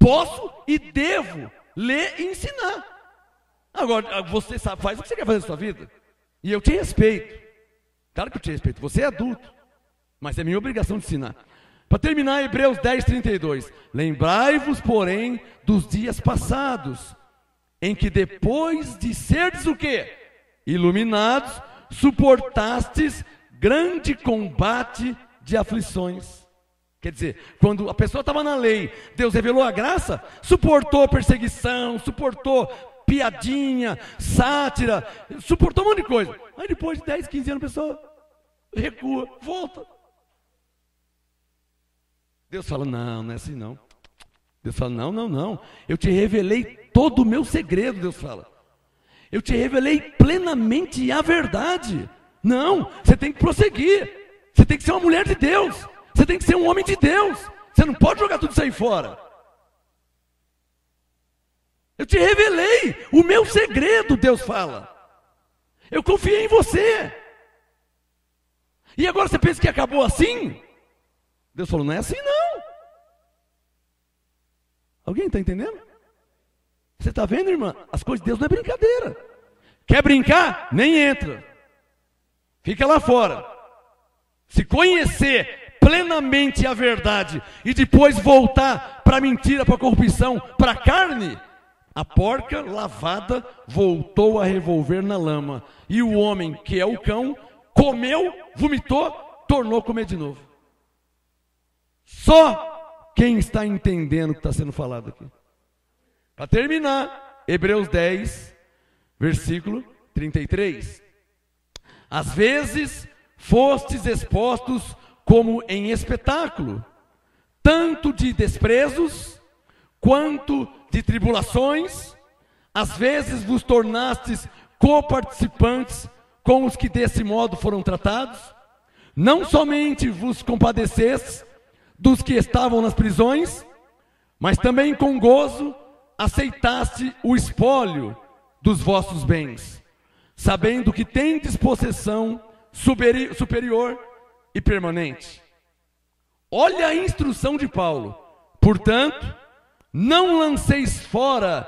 Posso e devo ler e ensinar. Agora, você sabe, faz o que você quer fazer na sua vida. E eu te respeito. Claro que eu te respeito. Você é adulto. Mas é minha obrigação de ensinar. Para terminar, Hebreus 10, 32. Lembrai-vos, porém, dos dias passados, em que depois de serdes o quê? Iluminados, suportastes grande combate de aflições. Quer dizer, quando a pessoa estava na lei, Deus revelou a graça, suportou perseguição, suportou piadinha, sátira, suportou um monte de coisa. Aí depois de 10, 15 anos a pessoa recua, volta. Deus fala: não é assim não. Deus fala: não. Eu te revelei todo o meu segredo, Deus fala. Eu te revelei plenamente a verdade. Não, você tem que prosseguir. Você tem que ser uma mulher de Deus. Você tem que ser um homem de Deus. Você não pode jogar tudo isso aí fora. Eu te revelei o meu segredo, Deus fala. Eu confiei em você. E agora você pensa que acabou assim? Deus falou: não é assim não. Alguém está entendendo? Você está vendo, irmã? As coisas de Deus não é brincadeira. Quer brincar? Nem entra. Fica lá fora. Se conhecer plenamente a verdade e depois voltar para a mentira, para a corrupção, para a carne, a porca lavada voltou a revolver na lama. E o homem, que é o cão, comeu, vomitou, tornou a comer de novo. Só quem está entendendo o que está sendo falado aqui. Para terminar, Hebreus 10, versículo 33. Às vezes fostes expostos como em espetáculo, tanto de desprezos, quanto de tribulações, às vezes vos tornastes coparticipantes com os que desse modo foram tratados, não somente vos compadecestes dos que estavam nas prisões, mas também com gozo aceitaste o espólio dos vossos bens, sabendo que tendes possessão superior e permanente. Olha a instrução de Paulo. Portanto, não lanceis fora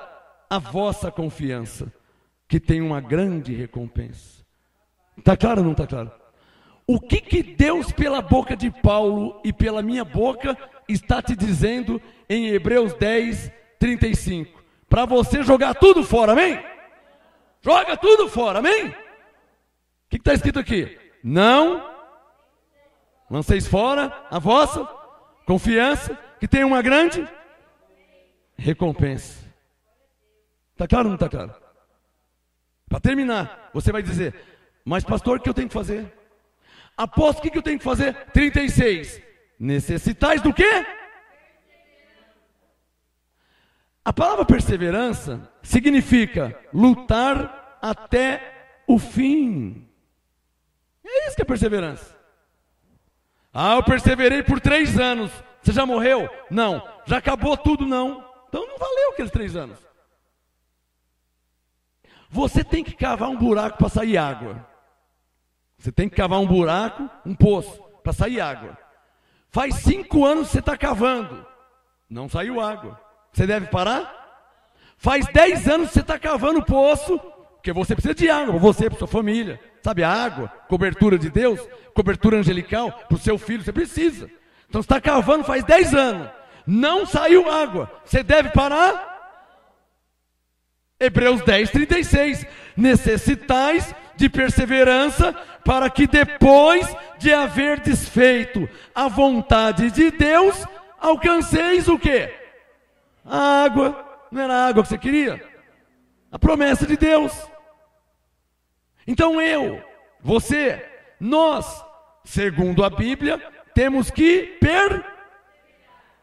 a vossa confiança, que tem uma grande recompensa. Está claro ou não está claro? O que Deus, pela boca de Paulo e pela minha boca, está te dizendo em Hebreus 10, 35? Para você jogar tudo fora, amém? Joga tudo fora, amém? O que está escrito aqui? Não lanceis fora a vossa confiança, que tem uma grande recompensa. Está claro ou não está claro? Para terminar, você vai dizer: mas pastor, o que eu tenho que fazer? Apóstolo, o que eu tenho que fazer? 36. Necessitais do quê? A palavra perseverança significa lutar até o fim. É isso que é perseverança. Ah, eu perseverei por 3 anos. Você já morreu? Não. Já acabou tudo? Não. Então não valeu aqueles 3 anos. Você tem que cavar um buraco para sair água. Você tem que cavar um buraco, um poço, para sair água. Faz 5 anos que você está cavando. Não saiu água. Você deve parar? Faz 10 anos que você está cavando o poço, porque você precisa de água, para você, para sua família. Sabe, a água, cobertura de Deus, cobertura angelical, para o seu filho, você precisa. Então você está cavando faz 10 anos. Não saiu água. Você deve parar? Hebreus 10, 36. Necessitais de perseverança, para que depois de haver desfeito a vontade de Deus, alcanceis o quê? A água. Não era a água que você queria? A promessa de Deus. Então você, nós, segundo a Bíblia, temos que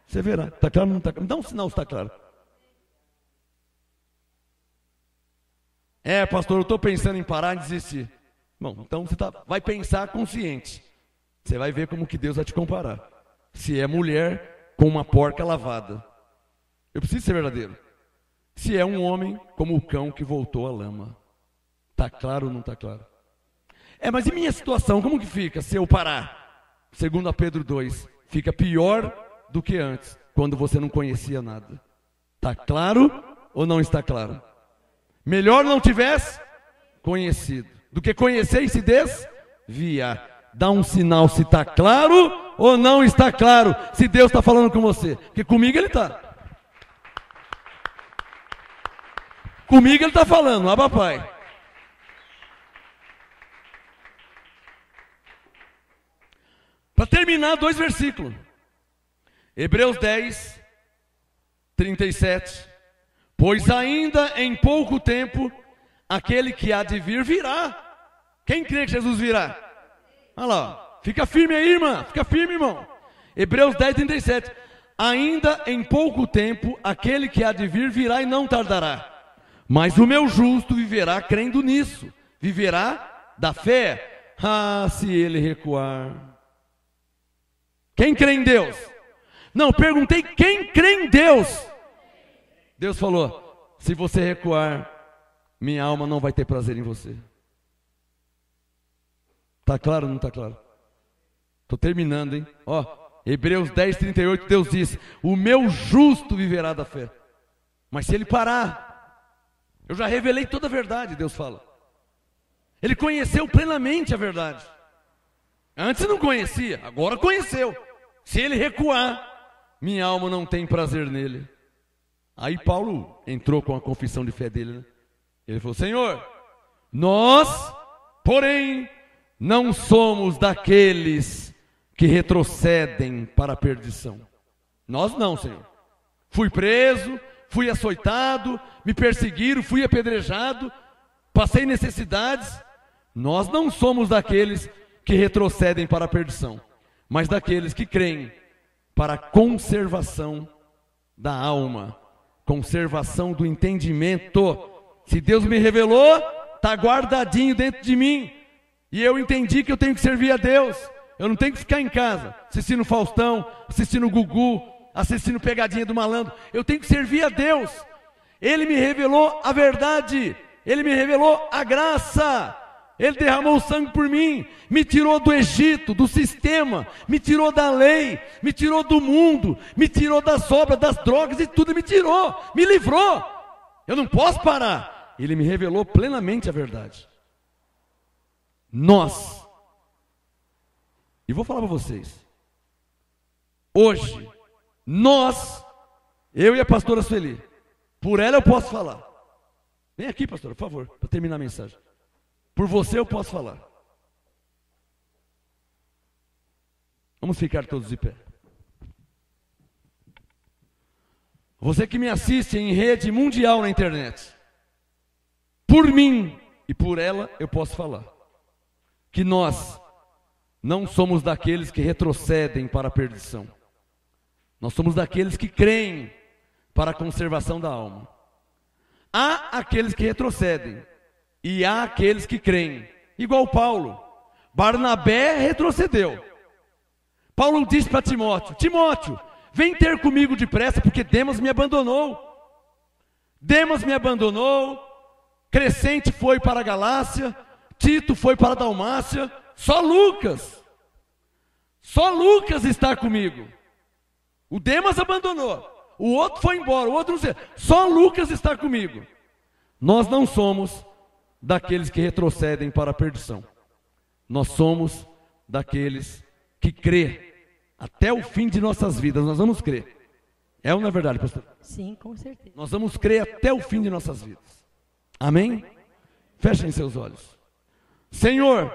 perseverar. Está claro ou não está claro? Dá um sinal se está claro. É, pastor, eu estou pensando em parar e desistir. Bom, então você vai pensar consciente. Você vai ver como que Deus vai te comparar. Se é mulher com uma porca lavada. Eu preciso ser verdadeiro. Se é um homem como o cão que voltou à lama. Está claro ou não está claro? É, mas e minha situação, como que fica se eu parar? Segundo a Pedro 2, fica pior do que antes, quando você não conhecia nada. Está claro ou não está claro? Melhor não tivesse conhecido, do que conhecer e se desviar. Dá um sinal se está claro ou não está claro, se Deus está falando com você. Porque comigo Ele está. Comigo Ele está falando, ah, papai. Para terminar, 2 versículos. Hebreus 10, 37. Pois ainda em pouco tempo, aquele que há de vir virá. Quem crê que Jesus virá? Olha lá, fica firme aí, irmã, fica firme, irmão. Hebreus 10, 37. Ainda em pouco tempo, aquele que há de vir virá e não tardará. Mas o meu justo viverá crendo nisso. Viverá da fé. Ah, se ele recuar. Quem crê em Deus? Não, perguntei quem crê em Deus. Deus falou: se você recuar, minha alma não vai ter prazer em você. Está claro ou não está claro? Estou terminando, hein? Ó, Hebreus 10, 38, Deus diz: o meu justo viverá da fé. Mas se ele parar, eu já revelei toda a verdade, Deus fala. Ele conheceu plenamente a verdade. Antes não conhecia, agora conheceu. Se ele recuar, minha alma não tem prazer nele. Aí Paulo entrou com a confissão de fé dele, né? Ele falou: Senhor, nós, porém, não somos daqueles que retrocedem para a perdição. Nós não, Senhor. Fui preso, fui açoitado, me perseguiram, fui apedrejado, passei necessidades. Nós não somos daqueles que retrocedem para a perdição, mas daqueles que creem para a conservação da alma, conservação do entendimento. Se Deus me revelou, está guardadinho dentro de mim. E eu entendi que eu tenho que servir a Deus. Eu não tenho que ficar em casa, assistindo Faustão, assistindo Gugu, assistindo Pegadinha do Malandro. Eu tenho que servir a Deus. Ele me revelou a verdade. Ele me revelou a graça. Ele derramou o sangue por mim. Me tirou do Egito, do sistema. Me tirou da lei. Me tirou do mundo. Me tirou das obras, das drogas e tudo. Me tirou, me livrou. Eu não posso parar. Ele me revelou plenamente a verdade. Nós. E vou falar para vocês. Hoje, nós, eu e a pastora Sueli, por ela eu posso falar. Vem aqui, pastora, por favor, para terminar a mensagem. Por você eu posso falar. Vamos ficar todos de pé. Você que me assiste em rede mundial na internet, por mim e por ela eu posso falar. Que nós não somos daqueles que retrocedem para a perdição. Nós somos daqueles que creem para a conservação da alma. Há aqueles que retrocedem e há aqueles que creem. Igual Paulo. Barnabé retrocedeu. Paulo disse para Timóteo: Timóteo, vem ter comigo depressa, porque Demas me abandonou. Demas me abandonou. Crescente foi para a Galácia. Tito foi para a Dalmácia. Só Lucas está comigo. O Demas abandonou, o outro foi embora, o outro não sei. Só Lucas está comigo. Nós não somos daqueles que retrocedem para a perdição. Nós somos daqueles que crê até o fim de nossas vidas. Nós vamos crer. É ou não é verdade, pastor? Sim, com certeza. Nós vamos crer até o fim de nossas vidas. Amém? Fechem seus olhos. Senhor,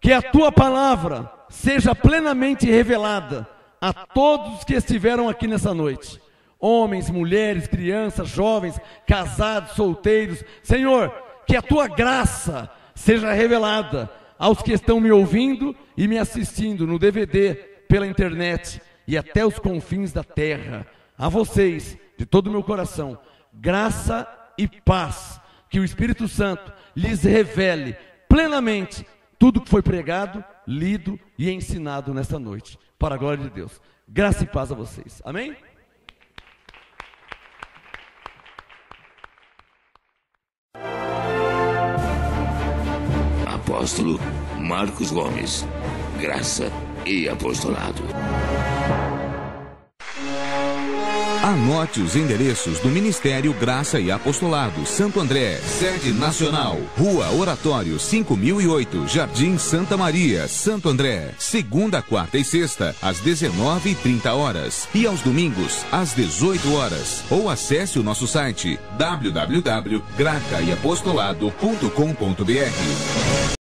que a tua palavra seja plenamente revelada a todos que estiveram aqui nessa noite. Homens, mulheres, crianças, jovens, casados, solteiros. Senhor, que a tua graça seja revelada aos que estão me ouvindo e me assistindo no DVD, pela internet e até os confins da terra. A vocês, de todo o meu coração, graça e paz. Que o Espírito Santo lhes revele plenamente tudo que foi pregado, lido e ensinado nesta noite, para a glória de Deus. Graça e paz a vocês. Amém? Apóstolo Marcos Gomes, graça e apostolado. Anote os endereços do Ministério Graça e Apostolado Santo André, sede nacional, Rua Oratório 5008, Jardim Santa Maria, Santo André, segunda, quarta e sexta, às 19h30 e aos domingos, às 18 horas. Ou acesse o nosso site www.gracaiapostolado.com.br.